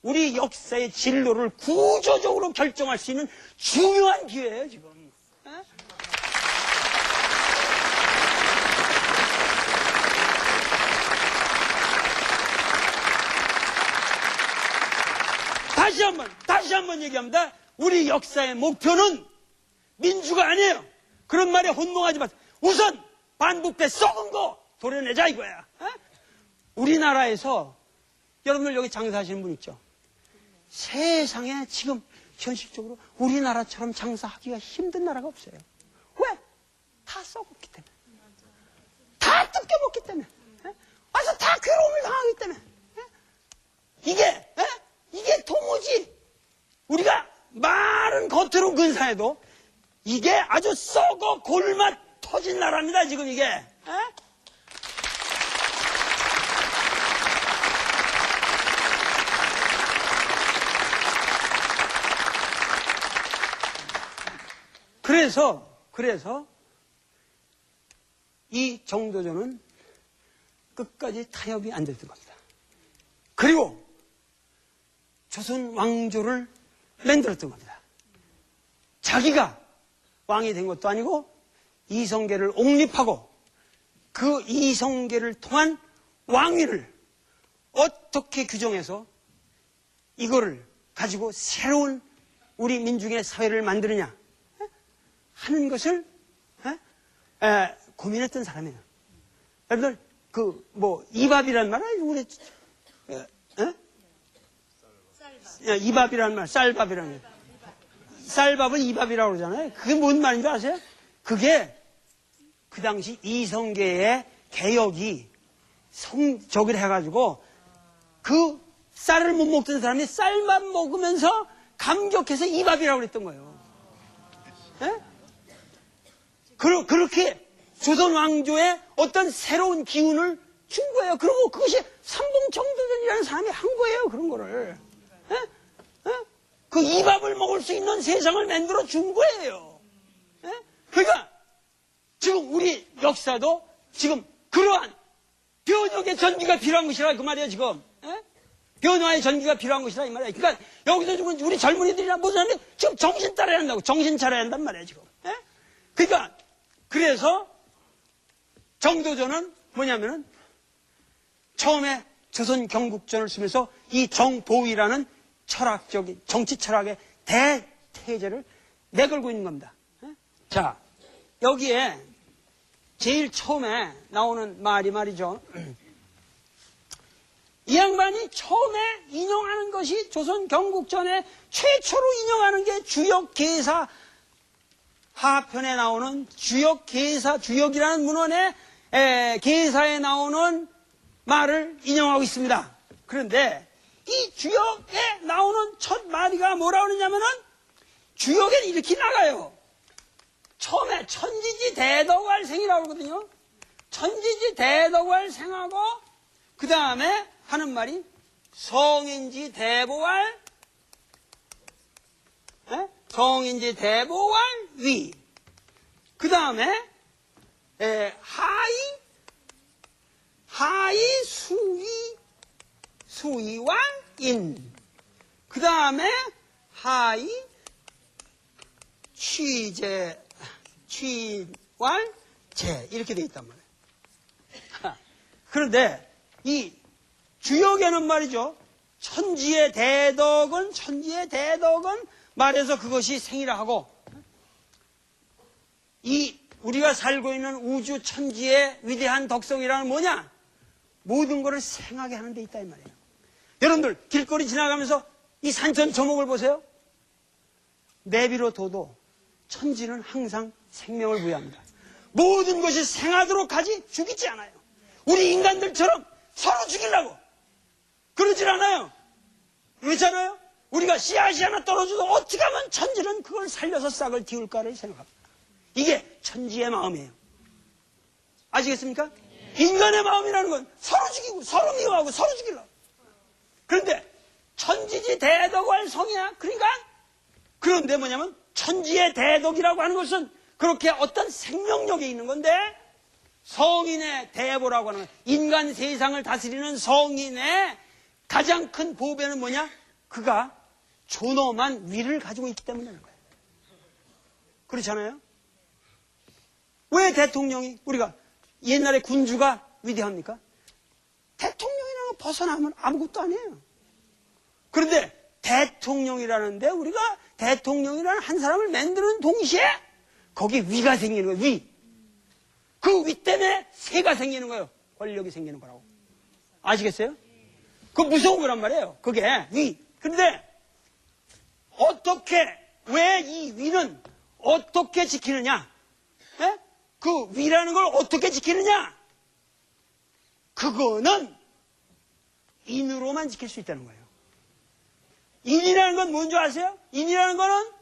우리 역사의 진로를 구조적으로 결정할 수 있는 중요한 기회예요, 지금. 다시 한번 얘기합니다. 우리 역사의 목표는 민주가 아니에요. 그런 말에 혼동하지 마세요. 우선 반부패 썩은 거 도려내자, 이거야. 우리나라에서 여러분들 여기 장사하시는 분 있죠? 세상에 지금 현실적으로 우리나라처럼 장사하기가 힘든 나라가 없어요. 왜? 다 썩었기 때문에. 다 뜯겨먹기 때문에. 와서 다 괴로움을 당하기 때문에. 이게 도무지 우리가 말은 겉으로 근사해도 이게 아주 썩어 골마 터진 나라입니다, 지금 이게. 에? 그래서 이 정도전은 끝까지 타협이 안 됐던 겁니다. 그리고 조선 왕조를 만들었던 겁니다. 자기가 왕이 된 것도 아니고 이성계를 옹립하고 그 이성계를 통한 왕위를 어떻게 규정해서 이거를 가지고 새로운 우리 민중의 사회를 만드느냐 하는 것을 고민했던 사람이에요. 여러분들 이밥이란 말 알죠? 우리 이밥이란 말, 쌀밥이라는 말. 쌀밥은 이밥이라고 그러잖아요. 그게 뭔 말인지 아세요? 그게 그 당시 이성계의 개혁이 성적을 해가지고 그 쌀을 못 먹던 사람이 쌀만 먹으면서 감격해서 이밥이라고 그랬던 거예요. 예? 그렇게 조선 왕조에 어떤 새로운 기운을 준 거예요. 그리고 그것이 삼봉정도전이라는 사람이 한 거예요. 그런 거를. 예? 예? 그 이밥을 먹을 수 있는 세상을 만들어 준 거예요. 예? 그러니까 지금 우리 역사도 지금 그러한 변혁의 전기가 필요한 것이라 그 말이에요. 지금. 예? 변화의 전기가 필요한 것이라 이 말이에요. 그러니까 여기서 지금 우리 젊은이들이나 모든 사람들이 지금 정신 따라야 한다고. 정신 차려야 한단 말이에요. 지금. 예? 그러니까 그래서 정도전은 뭐냐면은 처음에 조선 경국전을 쓰면서 이 정보위라는 철학적인 정치 철학의 대태제를 내걸고 있는 겁니다. 자, 여기에 제일 처음에 나오는 말이 말이죠. 이 양반이 처음에 인용하는 것이 조선 경국전에 최초로 인용하는 게 주역계사 하편에 나오는 주역계사, 주역이라는 문헌의 계사에 나오는 말을 인용하고 있습니다. 그런데 이 주역에 나오는 첫 마디가 뭐라고 그러냐면은 주역에는 이렇게 나가요. 처음에 천지지 대덕활생이라고 그러거든요. 천지지 대덕활생하고 그 다음에 하는 말이 성인지 대보활 성인지 대보활위 그 다음에 하이 수위활인 그 다음에 하이 취활제 이렇게 되어 있단 말이에요. 그런데 이 주역에는 말이죠. 천지의 대덕은 말해서 그것이 생이라 하고 이 우리가 살고 있는 우주 천지의 위대한 덕성이라는 뭐냐? 모든 것을 생하게 하는 데 있다 이 말이에요. 여러분들 길거리 지나가면서 이 산천 조목을 보세요. 내비로 둬도 천지는 항상 생명을 부여합니다. 모든 것이 생하도록 하지 죽이지 않아요. 우리 인간들처럼 서로 죽이려고 그러질 않아요. 그렇잖아요. 우리가 씨앗이 하나 떨어져도 어떻게 하면 천지는 그걸 살려서 싹을 틔울까를 생각합니다. 이게 천지의 마음이에요. 아시겠습니까? 인간의 마음이라는 건 서로 죽이고 서로 미워하고 서로 죽이려고. 그런데 천지지 대덕할 성이야. 그러니까 그런데 뭐냐면 천지의 대덕이라고 하는 것은 그렇게 어떤 생명력이 있는 건데 성인의 대보라고 하는 인간 세상을 다스리는 성인의 가장 큰 보배는 뭐냐? 그가 존엄한 위를 가지고 있기 때문이라는 거예요. 그렇잖아요? 왜 대통령이 우리가 옛날에 군주가 위대합니까? 대통령이라는 거 벗어나면 아무것도 아니에요. 그런데 대통령이라는데 우리가 대통령이라는 한 사람을 만드는 동시에 거기에 위가 생기는 거예요. 위. 그 위 때문에 세가 생기는 거예요. 권력이 생기는 거라고. 아시겠어요? 그거 무서운 거란 말이에요. 그게 위. 그런데 어떻게 왜 이 위는 어떻게 지키느냐? 에? 그 위라는 걸 어떻게 지키느냐? 그거는 인으로만 지킬 수 있다는 거예요. 인이라는 건 뭔지 아세요? 인이라는 거는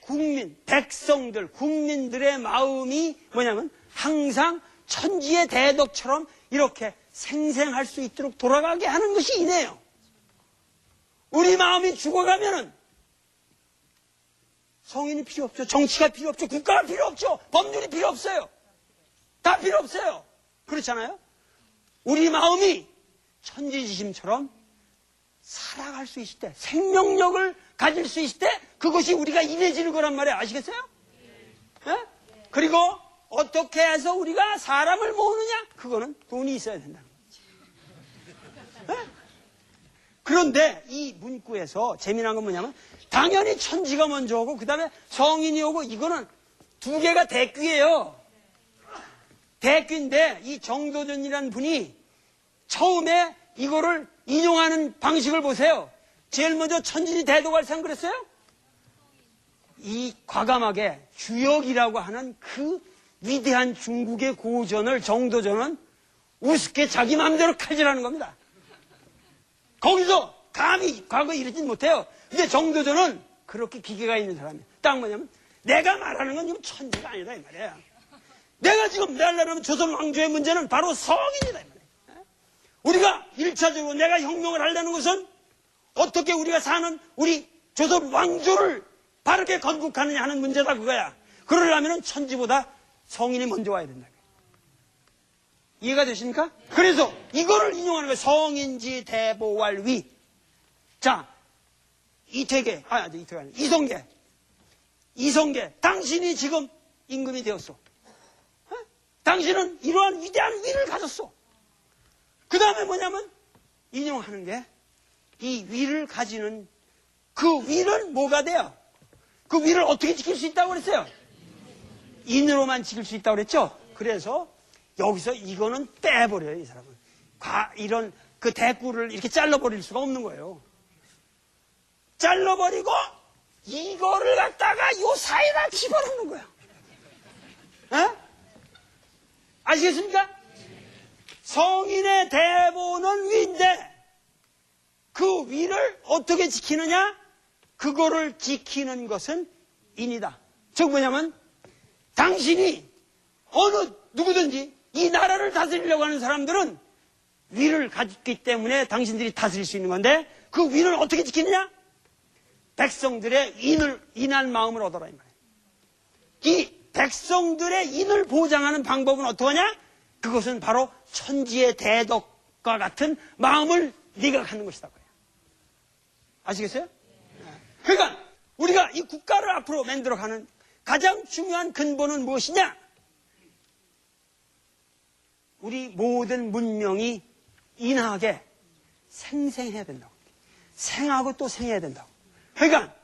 국민, 백성들, 국민들의 마음이 뭐냐면 항상 천지의 대덕처럼 이렇게 생생할 수 있도록 돌아가게 하는 것이 이네요. 우리 마음이 죽어가면은 성인이 필요 없죠. 정치가 필요 없죠. 국가가 필요 없죠. 법률이 필요 없어요. 다 필요 없어요. 그렇잖아요? 우리 마음이 천지지심처럼 살아갈 수 있을 때, 생명력을 가질 수 있을 때 그것이 우리가 인해지는 거란 말이에요. 아시겠어요? 네? 그리고 어떻게 해서 우리가 사람을 모으느냐? 그거는 돈이 있어야 된다는 거죠. 네? 그런데 이 문구에서 재미난 건 뭐냐면 당연히 천지가 먼저 오고 그 다음에 성인이 오고 이거는 두 개가 대귀예요. 대귀인데 이 정도전이라는 분이 처음에 이거를 인용하는 방식을 보세요. 제일 먼저 천진이 대도갈상 그랬어요? 이 과감하게 주역이라고 하는 그 위대한 중국의 고전을 정도전은 우습게 자기 마음대로 칼질하는 겁니다. 거기서 감히 과거에 이러진 못해요. 근데 정도전은 그렇게 기계가 있는 사람이에요. 딱 뭐냐면 내가 말하는 건 지금 천지가 아니다 이 말이야. 내가 지금 말하는 조선 왕조의 문제는 바로 성인이다 이 말이야. 우리가 1차적으로 내가 혁명을 하려는 것은 어떻게 우리가 사는 우리 조선 왕조를 바르게 건국하느냐 하는 문제다 그거야. 그러려면 천지보다 성인이 먼저 와야 된다. 이해가 되십니까? 그래서 이거를 인용하는 거예요. 성인지 대보왈위. 자, 이성계. 당신이 지금 임금이 되었어. 당신은 이러한 위대한 위를 가졌어. 그 다음에 뭐냐면 인용하는 게 이 위를 가지는 그 위는 뭐가 돼요? 그 위를 어떻게 지킬 수 있다고 그랬어요? 인으로만 지킬 수 있다고 그랬죠? 그래서 여기서 이거는 빼버려요, 이 사람은. 이런 그 대꾸를 이렇게 잘라버릴 수가 없는 거예요. 잘라버리고 이거를 갖다가 요 사이에다 집어넣는 거야. 에? 아시겠습니까? 성인의 대보는 위인데 그 위를 어떻게 지키느냐? 그거를 지키는 것은 인이다. 즉 뭐냐면 당신이 누구든지 이 나라를 다스리려고 하는 사람들은 위를 가졌기 때문에 당신들이 다스릴 수 있는 건데 그 위를 어떻게 지키느냐? 백성들의 인한 마음을 얻어라 이 말이에요. 이 백성들의 인을 보장하는 방법은 어떠하냐? 그것은 바로 천지의 대덕과 같은 마음을 네가 갖는 것이다. 아시겠어요? 그러니까 우리가 이 국가를 앞으로 만들어가는 가장 중요한 근본은 무엇이냐? 우리 모든 문명이 인하게 생생해야 된다고. 생하고 또 생해야 된다고. 그러니까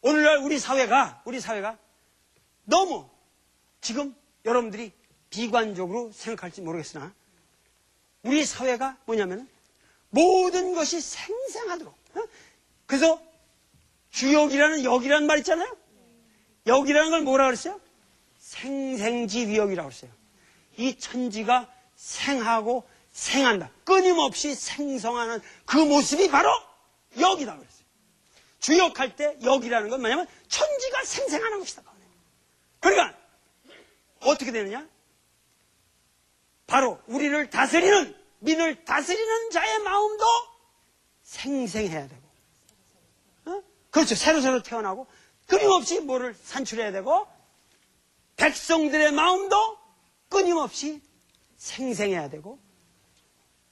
오늘날 우리 사회가 너무 지금 여러분들이 비관적으로 생각할지 모르겠으나 우리 사회가 뭐냐면 모든 것이 생생하도록. 그래서 주역이라는 역이라는 말 있잖아요. 역이라는 걸 뭐라 그랬어요? 생생지위역이라고 그랬어요. 이 천지가 생하고 생한다. 끊임없이 생성하는 그 모습이 바로 역이다 그랬어요. 주역할 때 역이라는 건 뭐냐면 천지가 생생하는 것이다. 그러니까 어떻게 되느냐? 바로 우리를 다스리는 민을 다스리는 자의 마음도 생생해야 되고 그렇죠. 새로 태어나고 끊임없이 뭐를 산출해야 되고 백성들의 마음도 끊임없이 생생해야 되고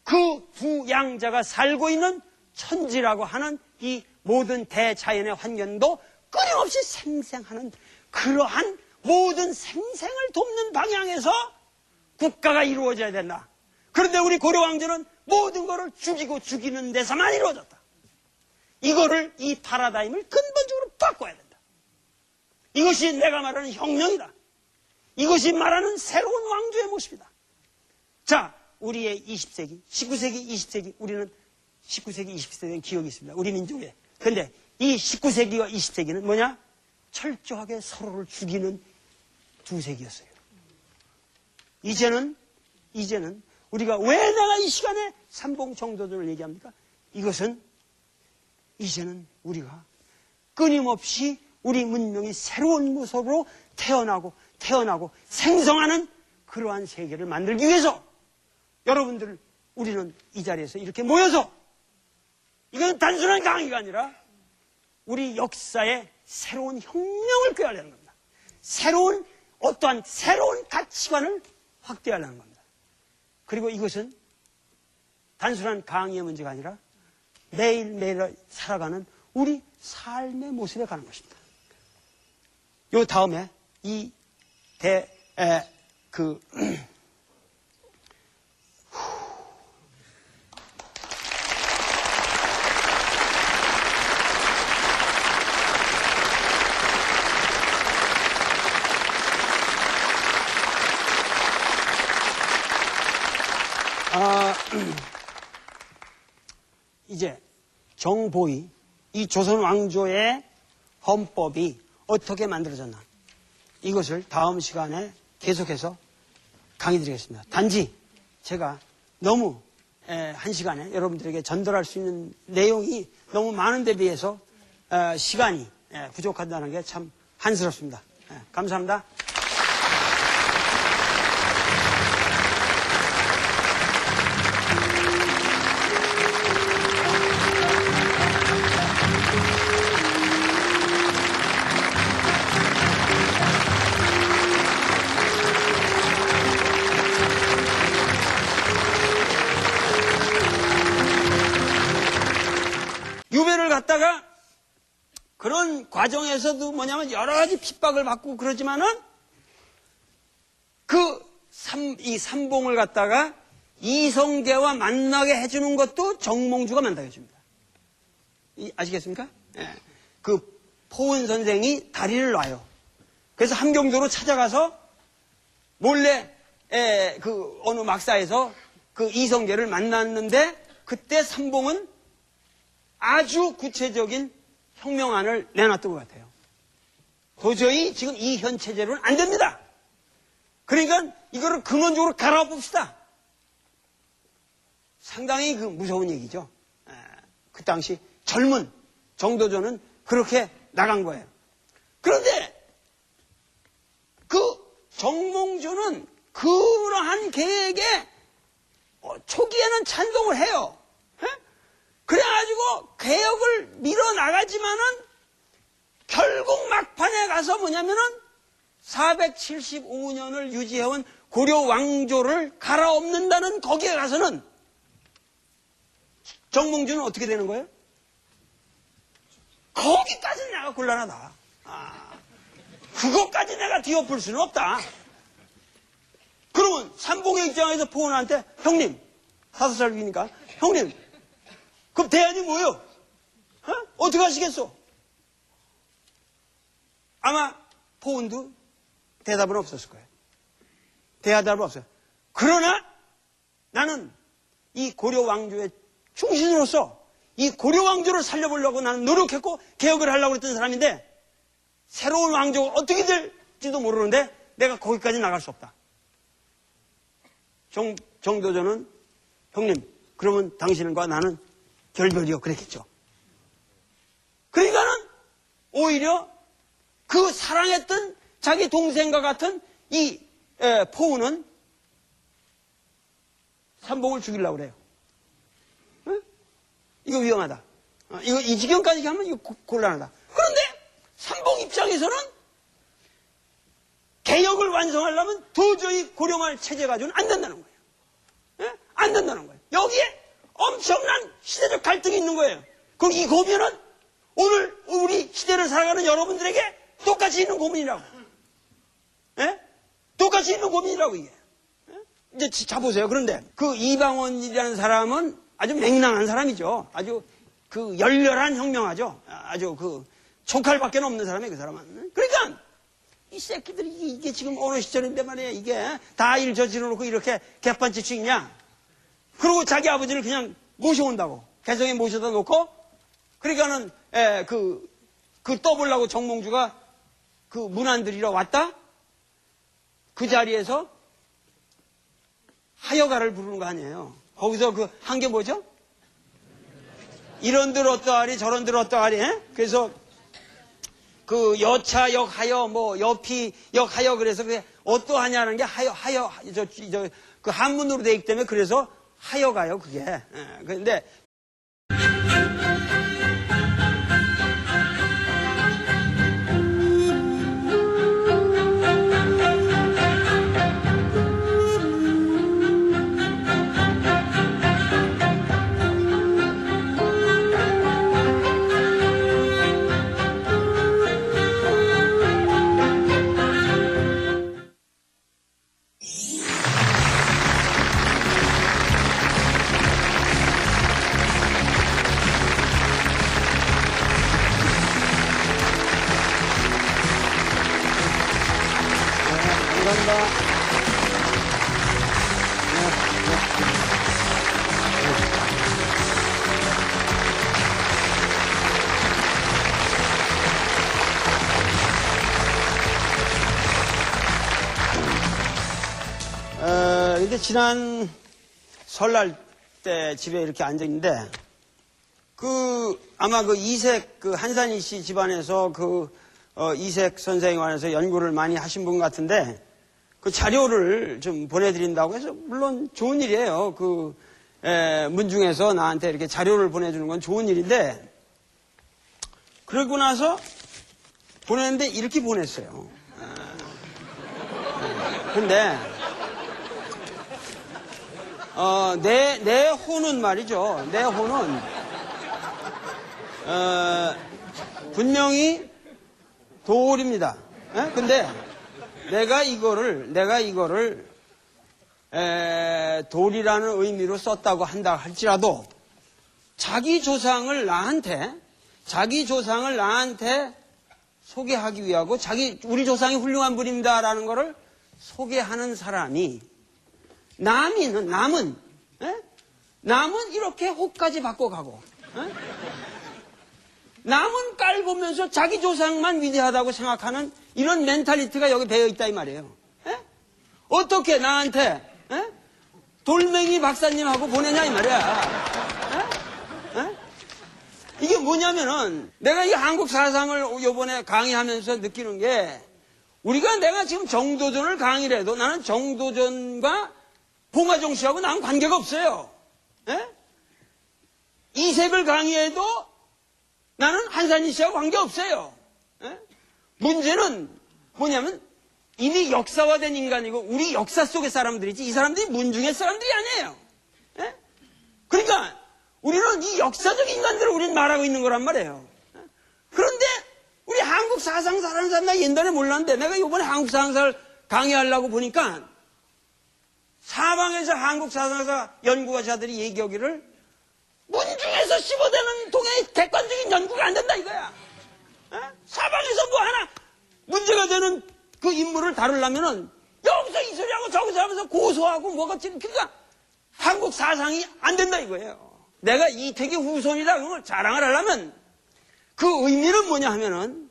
그 두 양자가 살고 있는 천지라고 하는 이 모든 대자연의 환경도 끊임없이 생생하는 그러한 모든 생생을 돕는 방향에서 국가가 이루어져야 된다. 그런데 우리 고려왕조는 모든 것을 죽이는 데서만 이루어졌다. 이거를 이 파라다임을 근본적으로 바꿔야 된다. 이것이 내가 말하는 혁명이다. 이것이 말하는 새로운 왕조의 모습이다. 자, 우리의 20세기, 19세기, 20세기, 우리는 19세기, 20세기는 기억이 있습니다. 우리 민족에. 근데 이 19세기와 20세기는 뭐냐? 철저하게 서로를 죽이는 두 세기였어요. 이제는 우리가 왜 내가 이 시간에 삼봉 정도들을 얘기합니까? 이것은 이제는 우리가 끊임없이 우리 문명이 새로운 모습으로 태어나고 생성하는 그러한 세계를 만들기 위해서 여러분들, 우리는 이 자리에서 이렇게 모여서, 이건 단순한 강의가 아니라 우리 역사에 새로운 혁명을 꾀하려는 겁니다. 어떠한 새로운 가치관을 확대하려는 겁니다. 그리고 이것은 단순한 강의의 문제가 아니라 매일매일 살아가는 우리 삶의 모습에 가는 것입니다. 요 다음에 이제 정보위, 이 조선 왕조의 헌법이 어떻게 만들어졌나, 이것을 다음 시간에 계속해서 강의 드리겠습니다. 단지 제가 너무 한 시간에 여러분들에게 전달할 수 있는 내용이 너무 많은 데 비해서 시간이 부족하다는 게 참 한스럽습니다. 감사합니다. 유배를 갔다가 그런 과정에서도 뭐냐면 여러 가지 핍박을 받고 그러지만은 이 삼봉을 갖다가 이성계와 만나게 해주는 것도 정몽주가 만나게 해줍니다. 아시겠습니까? 예. 그 포은 선생이 다리를 놔요. 그래서 함경도로 찾아가서 몰래 어느 막사에서 그 이성계를 만났는데, 그때 삼봉은 아주 구체적인 혁명안을 내놨던 것 같아요. 도저히 지금 이 현 체제로는 안 됩니다. 그러니까 이거를 근원적으로 갈아봅시다. 상당히 무서운 얘기죠. 그 당시 젊은 정도전은 그렇게 나간 거예요. 그런데 정몽주는 그러한 계획에 초기에는 찬동을 해요. 그래가지고 개혁을 밀어나가지만은 결국 막판에 가서 뭐냐면은 475년을 유지해온 고려 왕조를 갈아엎는다는 거기에 가서는 정몽주는 어떻게 되는 거예요? 거기까지는 내가 곤란하다. 그것까지 내가 뒤엎을 수는 없다. 그러면 삼봉의 입장에서 포원한테, 형님, 5살 위니까, 형님, 그럼 대안이 뭐예요? 어떻게 하시겠어? 아마 포은도 대답은 없었을 거예요. 대답은 없어요. 그러나 나는 이 고려 왕조의 충신으로서 이 고려 왕조를 살려보려고 나는 노력했고 개혁을 하려고 했던 사람인데, 새로운 왕조가 어떻게 될지도 모르는데 내가 거기까지 나갈 수 없다. 정도전은, 형님, 그러면 당신과 나는 결별이요, 그랬겠죠. 그러니까는 오히려 그 사랑했던 자기 동생과 같은 이 포우는 삼봉을 죽이려고 그래요. 응? 이거 위험하다. 이거 이 지경까지 가면 이거 곤란하다. 그런데 삼봉 입장에서는 개혁을 완성하려면 도저히 고려말 체제 가지고는 안 된다는 거예요. 예? 안 된다는 거예요. 여기에 엄청난 시대적 갈등이 있는 거예요. 그럼 이 고민은 오늘 우리 시대를 살아가는 여러분들에게 똑같이 있는 고민이라고. 예? 똑같이 있는 고민이라고, 이게. 예? 이제 자 보세요. 그런데 그 이방원이라는 사람은 아주 맹랑한 사람이죠. 아주 열렬한 혁명하죠. 아주 촉할밖에 없는 사람이에요, 그 사람은. 그러니까 이 새끼들이 이게 지금 어느 시절인데 말이야, 이게 다 일 저지러 놓고 이렇게 개판치 찍냐. 그리고 자기 아버지를 그냥 모셔온다고. 개성에 모셔다 놓고, 그러니까는, 떠보려고 정몽주가 문안드리러 왔다? 그 자리에서 하여가를 부르는 거 아니에요. 거기서 한 게 뭐죠? 이런들 어떠하리, 저런들 어떠하리, 에? 그래서 그 여차 역하여 뭐 여피 역하여 그래서 그게 어떠하냐는 게 하여 그 한문으로 돼 있기 때문에 그래서 하여가요 그게. 그런데 근데 지난 설날 때 집에 이렇게 앉아있는데, 아마 이색, 한산희 씨 집안에서 이색 선생에 관해서 연구를 많이 하신 분 같은데, 그 자료를 좀 보내드린다고 해서, 물론 좋은 일이에요. 문중에서 나한테 이렇게 자료를 보내주는 건 좋은 일인데, 그러고 나서 보냈는데 이렇게 보냈어요. 근데, 내 호는 말이죠. 내 호는, 분명히 돌입니다. 근데 내가 이거를, 돌이라는 의미로 썼다고 한다 할지라도 자기 조상을 나한테 소개하기 위하고 우리 조상이 훌륭한 분입니다라는 거를 소개하는 사람이 남은 이렇게 호까지 바꿔가고, 남은 깔보면서 자기 조상만 위대하다고 생각하는 이런 멘탈리티가 여기 배어 있다 이 말이에요. 어떻게 나한테 돌멩이 박사님하고 보내냐 이 말이야. 이게 뭐냐면은 내가 이 한국 사상을 요번에 강의하면서 느끼는 게, 내가 지금 정도전을 강의를 해도 나는 정도전과 봉화정 씨하고 나는 관계가 없어요. 이색을 강의해도 나는 한산희 씨하고 관계없어요. 문제는 뭐냐면 이미 역사화된 인간이고 우리 역사 속의 사람들이지 이 사람들이 문중의 사람들이 아니에요. 그러니까 우리는 이 역사적 인간들을 우리는 말하고 있는 거란 말이에요. 그런데 우리 한국 사상 잘하는 사람 나 옛날에 몰랐는데 내가 이번에 한국 사상사를 강의하려고 보니까 사방에서 한국 사상사 연구가자들이 얘기하기를 문중에서 씹어대는 통의 객관적인 연구가 안 된다 이거야. 사방에서 뭐 하나 문제가 되는 그 인물을 다루려면은 여기서 이 소리하고 저기서 하면서 고소하고 뭐가 지금 그러니까 한국 사상이 안 된다 이거예요. 내가 이택의 후손이라는 걸 자랑을 하려면 그 의미는 뭐냐 하면은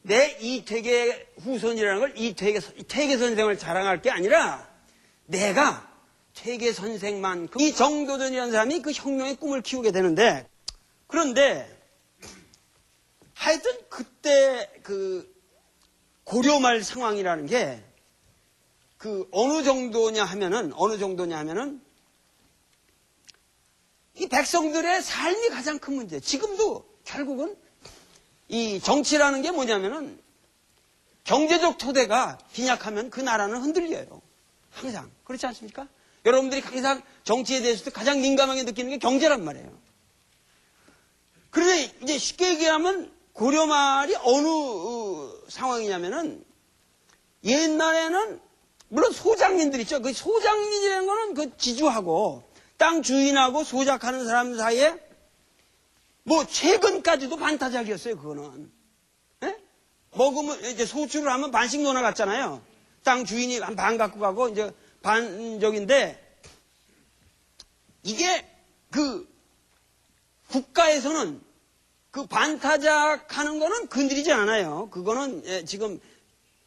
내 이택의 후손이라는 걸 태계 선생을 자랑할 게 아니라 내가 태계 선생만큼 이 정도전이라는 사람이 그 혁명의 꿈을 키우게 되는데, 그런데 하여튼 그때 고려말 상황이라는 게 어느 정도냐 하면은 이 백성들의 삶이 가장 큰 문제. 지금도 결국은 이 정치라는 게 뭐냐면은 경제적 토대가 빈약하면 그 나라는 흔들려요. 항상. 그렇지 않습니까? 여러분들이 항상 정치에 대해서도 가장 민감하게 느끼는 게 경제란 말이에요. 그런데 이제 쉽게 얘기하면 고려말이 어느 상황이냐면은 옛날에는 물론 소장민들 있죠. 그 소장민이라는 거는 그 지주하고 땅 주인하고 소작하는 사람 사이에 뭐 최근까지도 반타작이었어요. 그거는. 먹으면 이제 소출을 하면 반씩 논아 갔잖아요. 땅 주인이 반 갖고 가고 이제 반적인데 이게 국가에서는 그 반타작하는 거는 건드리지 않아요. 그거는 지금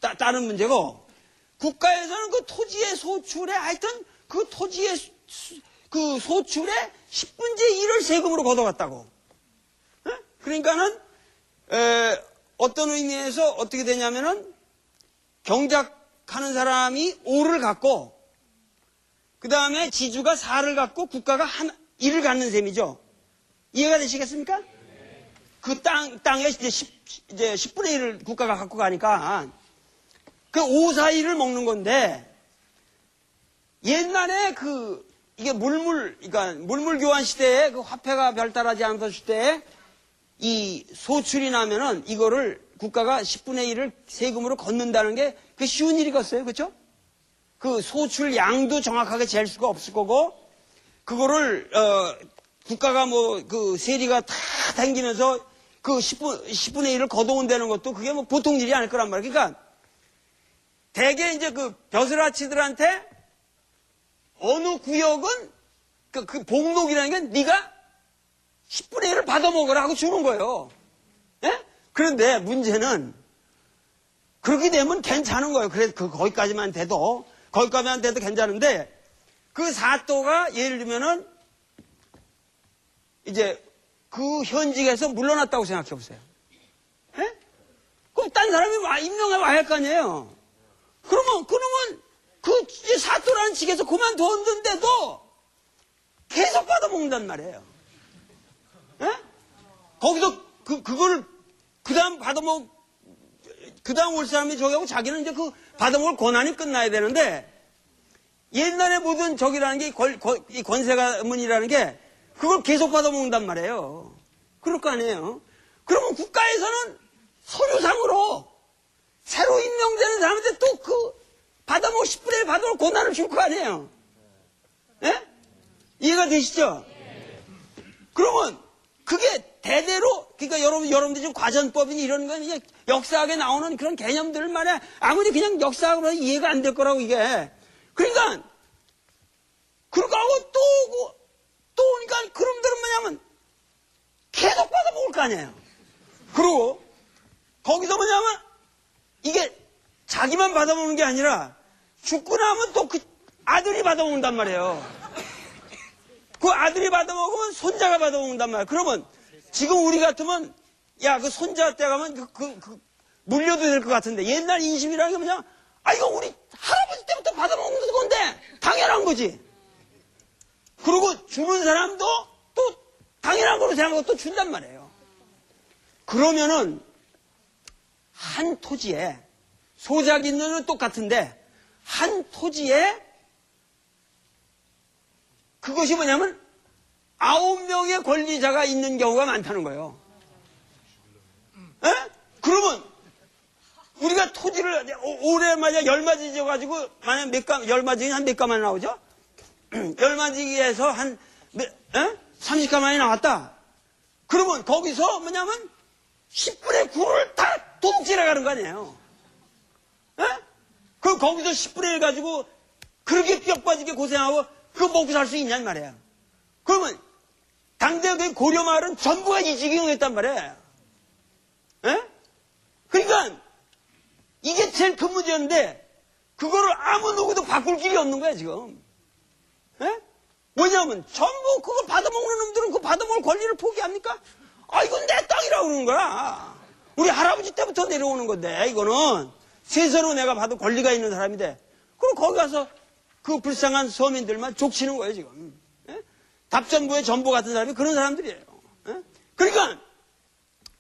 다른 문제고, 국가에서는 그 토지의 소출에 하여튼 그 토지의 소출의 10분의 1을 세금으로 걷어갔다고. 그러니까는 어떤 의미에서 어떻게 되냐면은 경작하는 사람이 오를 갖고 그 다음에 지주가 사를 갖고 국가가 일을 갖는 셈이죠. 이해가 되시겠습니까? 그 땅에 이제 10분의 1을 국가가 갖고 가니까 그 5, 4일을 먹는 건데 옛날에 이게 그러니까 물물 교환 시대에 그 화폐가 별달하지 않던 시대에 이 소출이 나면은 이거를 국가가 10분의 1을 세금으로 걷는다는 게 그 쉬운 일이겠어요. 그렇죠? 그 소출 양도 정확하게 잴 수가 없을 거고 그거를 국가가 그 세리가 다 당기면서 그 10분의 1을 걷어온다는 것도 그게 뭐 보통 일이 아닐 거란 말이에요. 그러니까 대개 이제 그 벼슬아치들한테 어느 구역은 그 복록이라는 게 네가 10분의 1을 받아먹으라 하고 주는 거예요. 예? 그런데 문제는 그렇게 되면 괜찮은 거예요. 그래서 거기까지만 돼도 괜찮은데 그 사또가 예를 들면은 이제 그 현직에서 물러났다고 생각해 보세요. 예? 그럼 딴 사람이 임명해 와야 할 거 아니에요. 그러면 그 사또라는 직에서 그만뒀는데도 계속 받아먹는단 말이에요. 예? 거기서 그거를 그 다음 올 사람이 저기하고 자기는 이제 그 받아먹을 권한이 끝나야 되는데 옛날에 모든 적이라는 게 이 권세가문이라는 게 그걸 계속 받아먹는단 말이에요. 그럴 거 아니에요. 그러면 국가에서는 서류상으로 새로 임명되는 사람한테 또 받아먹을 10분의 1 받아먹을 권한을 줄 거 아니에요. 예? 이해가 되시죠? 그러면 그게 대대로, 그러니까 여러분들 지금 과전법이니 이런 건 이제 역사학에 나오는 그런 개념들 말에 아무리 그냥 역사학으로 이해가 안 될 거라고 이게. 그러니까, 그러고 그러니까 그놈들은 뭐냐면 계속 받아먹을 거 아니에요. 그리고 거기서 뭐냐면 이게 자기만 받아먹는 게 아니라 죽고 나면 또 그 아들이 받아먹는단 말이에요. 그 아들이 받아먹으면 손자가 받아먹는단 말이에요. 그러면 지금 우리 같으면 야, 그 손자 때 가면 물려도 될 것 같은데 옛날 인심이라는 게 뭐냐? 이거 우리 할아버지 때부터 받아먹는 건데 당연한 거지. 그리고 주는 사람도 또 당연한 거로 생각하고 또 준단 말이에요. 그러면은 한 토지에 소작 있는 똑같은데 한 토지에 그것이 뭐냐면 9명의 권리자가 있는 경우가 많다는 거예요. 에? 그러면 우리가 토지를 올해 만약 10마지 지어가지고 만약 열마지는 한 몇 가만이 나오죠? 10마지에서 한 30가만이 나왔다. 그러면 거기서 뭐냐면 10분의 9를 다 도둑질해 가는 거 아니에요. 에? 거기서 10분의 1 가지고 그렇게 뼈 빠지게 고생하고 그거 먹고 살 수 있냔 말이야. 그러면 당대 고려마을은 전부가 이 지경이었단 말이야. 에? 그러니까 이게 제일 큰 문제였는데 그거를 아무 누구도 바꿀 길이 없는 거야 지금. 에? 뭐냐면 전부 그거 받아먹는 놈들은 그 받아먹을 권리를 포기합니까? 이건 내 땅이라고 그러는 거야. 우리 할아버지 때부터 내려오는 건데 이거는 세서로 내가 봐도 권리가 있는 사람인데 그럼 거기 가서 그 불쌍한 서민들만 족치는 거예요 지금. 에? 답전부의 전부 같은 사람이 그런 사람들이에요. 에? 그러니까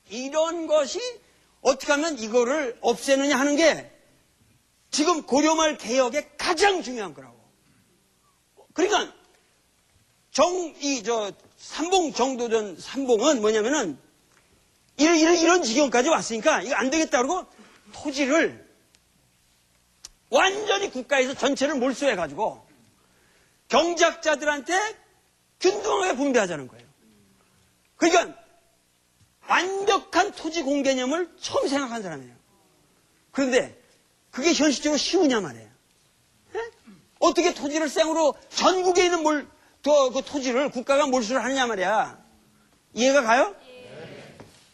이런 것이 어떻게 하면 이거를 없애느냐 하는 게 지금 고려말 개혁의 가장 중요한 거라고. 그러니까 삼봉 정도전 삼봉은 뭐냐면은 이런 지경까지 왔으니까 이거 안 되겠다 그러고 토지를 완전히 국가에서 전체를 몰수해가지고 경작자들한테 균등하게 분배하자는 거예요. 그러니까 완벽한 토지 공개념을 처음 생각한 사람이에요. 그런데 그게 현실적으로 쉬우냐 말이에요. 에? 어떻게 토지를 생으로 전국에 있는 그 토지를 국가가 몰수를 하느냐 말이야. 이해가 가요?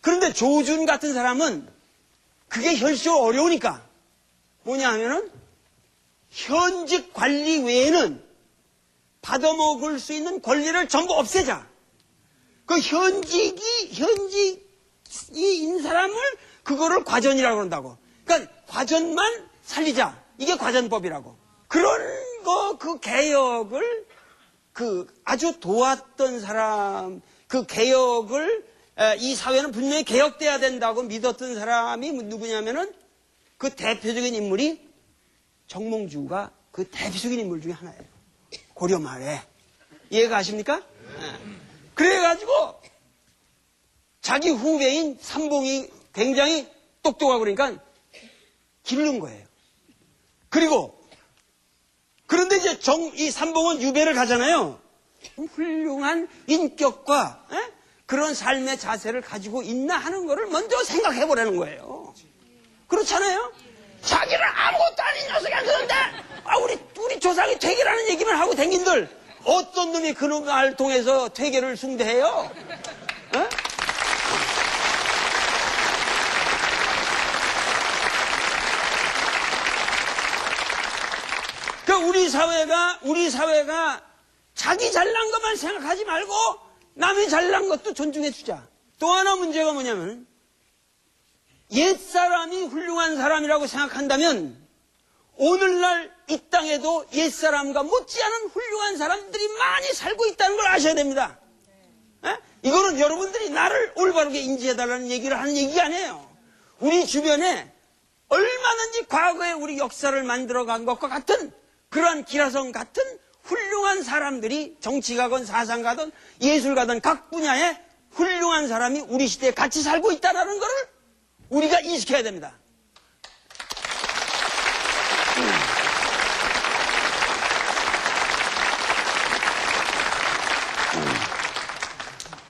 그런데 조준 같은 사람은 그게 현실적으로 어려우니까 뭐냐 하면은 현직 관리 외에는 받아먹을 수 있는 권리를 전부 없애자. 그 현직 인 사람을 그거를 과전이라고 그런다고. 그러니까 과전만 살리자. 이게 과전법이라고. 그런 거, 그 개혁을 아주 도왔던 사람, 그 개혁을 이 사회는 분명히 개혁돼야 된다고 믿었던 사람이 누구냐면은 그 대표적인 인물이 정몽주가 그 대표적인 인물 중에 하나예요. 고려 말에. 이해가 가십니까? 그래가지고 자기 후배인 삼봉이 굉장히 똑똑하고 그러니까 기른 거예요. 그런데 이제 이 삼봉은 유배를 가잖아요. 훌륭한 인격과 그런 삶의 자세를 가지고 있나 하는 거를 먼저 생각해 보라는 거예요. 그렇잖아요? 자기는 아무것도 아닌 녀석이 안 그런데 우리 조상이 퇴계라는 얘기만 하고 댕긴들 어떤 놈이 그 놈을 통해서 퇴계를 숭배해요? 우리 사회가 자기 잘난 것만 생각하지 말고 남이 잘난 것도 존중해 주자. 또 하나 문제가 뭐냐면 옛사람이 훌륭한 사람이라고 생각한다면 오늘날 이 땅에도 옛사람과 못지않은 훌륭한 사람들이 많이 살고 있다는 걸 아셔야 됩니다. 이거는 여러분들이 나를 올바르게 인지해달라는 얘기를 하는 얘기가 아니에요. 우리 주변에 얼마든지 과거에 우리 역사를 만들어간 것과 같은 그러한 기라성 같은 훌륭한 사람들이 정치가건 사상가든 예술가든 각 분야에 훌륭한 사람이 우리 시대에 같이 살고 있다는 것을 우리가 인식해야 됩니다.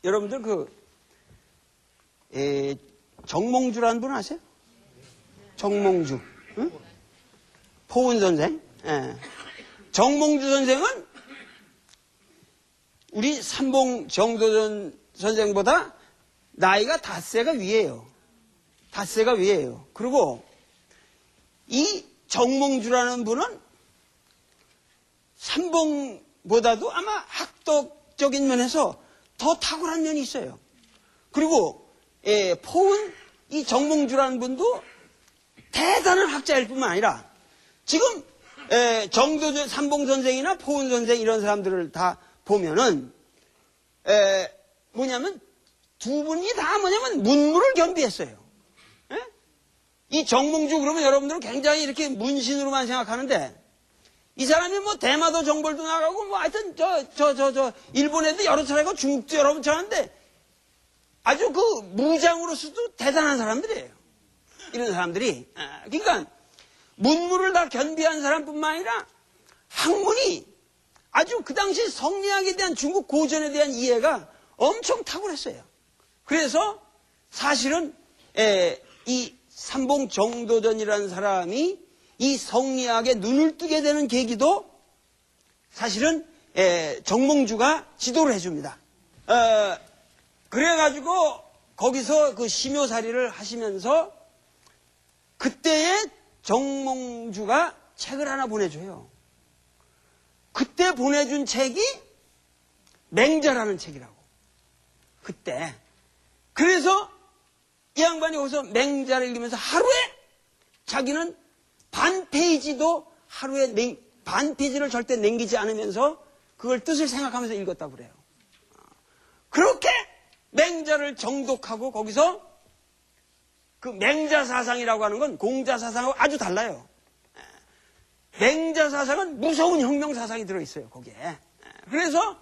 여러분들 정몽주라는 분 아세요? 정몽주. 응? 포은 선생. 정몽주 선생은 우리 삼봉 정도전 선생보다 나이가 닷새가 위에요. 닷새가 위에요. 그리고 이 정몽주라는 분은 삼봉보다도 아마 학덕적인 면에서 더 탁월한 면이 있어요. 그리고 포은 이 정몽주라는 분도 대단한 학자일 뿐만 아니라 지금 정도전 삼봉 선생이나 포은 선생 이런 사람들을 다 보면은 뭐냐면 두 분이 다 뭐냐면 문물을 겸비했어요. 이 정몽주 그러면 여러분들은 굉장히 이렇게 문신으로만 생각하는데 이 사람이 뭐 대마도 정벌도 나가고 뭐 하여튼 일본에도 여러 차례 가고 중국도 여러 번 차는데 아주 그 무장으로서도 대단한 사람들이에요. 이런 사람들이. 그러니까 문물을 다 겸비한 사람뿐만 아니라 학문이 아주 그 당시 성리학에 대한 중국 고전에 대한 이해가 엄청 탁월했어요. 그래서 사실은 이 삼봉 정도전이라는 사람이 이 성리학에 눈을 뜨게 되는 계기도 사실은 정몽주가 지도를 해줍니다. 그래가지고 거기서 그 심요살이를 하시면서 그때의 정몽주가 책을 하나 보내줘요. 그때 보내준 책이 맹자라는 책이라고. 그때. 그래서 이 양반이 거기서 맹자를 읽으면서 하루에 자기는 반 페이지도 하루에 반 페이지를 절대 남기지 않으면서 그걸 뜻을 생각하면서 읽었다고 그래요. 그렇게 맹자를 정독하고 거기서 그 맹자 사상이라고 하는 건 공자 사상하고 아주 달라요. 맹자 사상은 무서운 혁명 사상이 들어있어요, 거기에. 그래서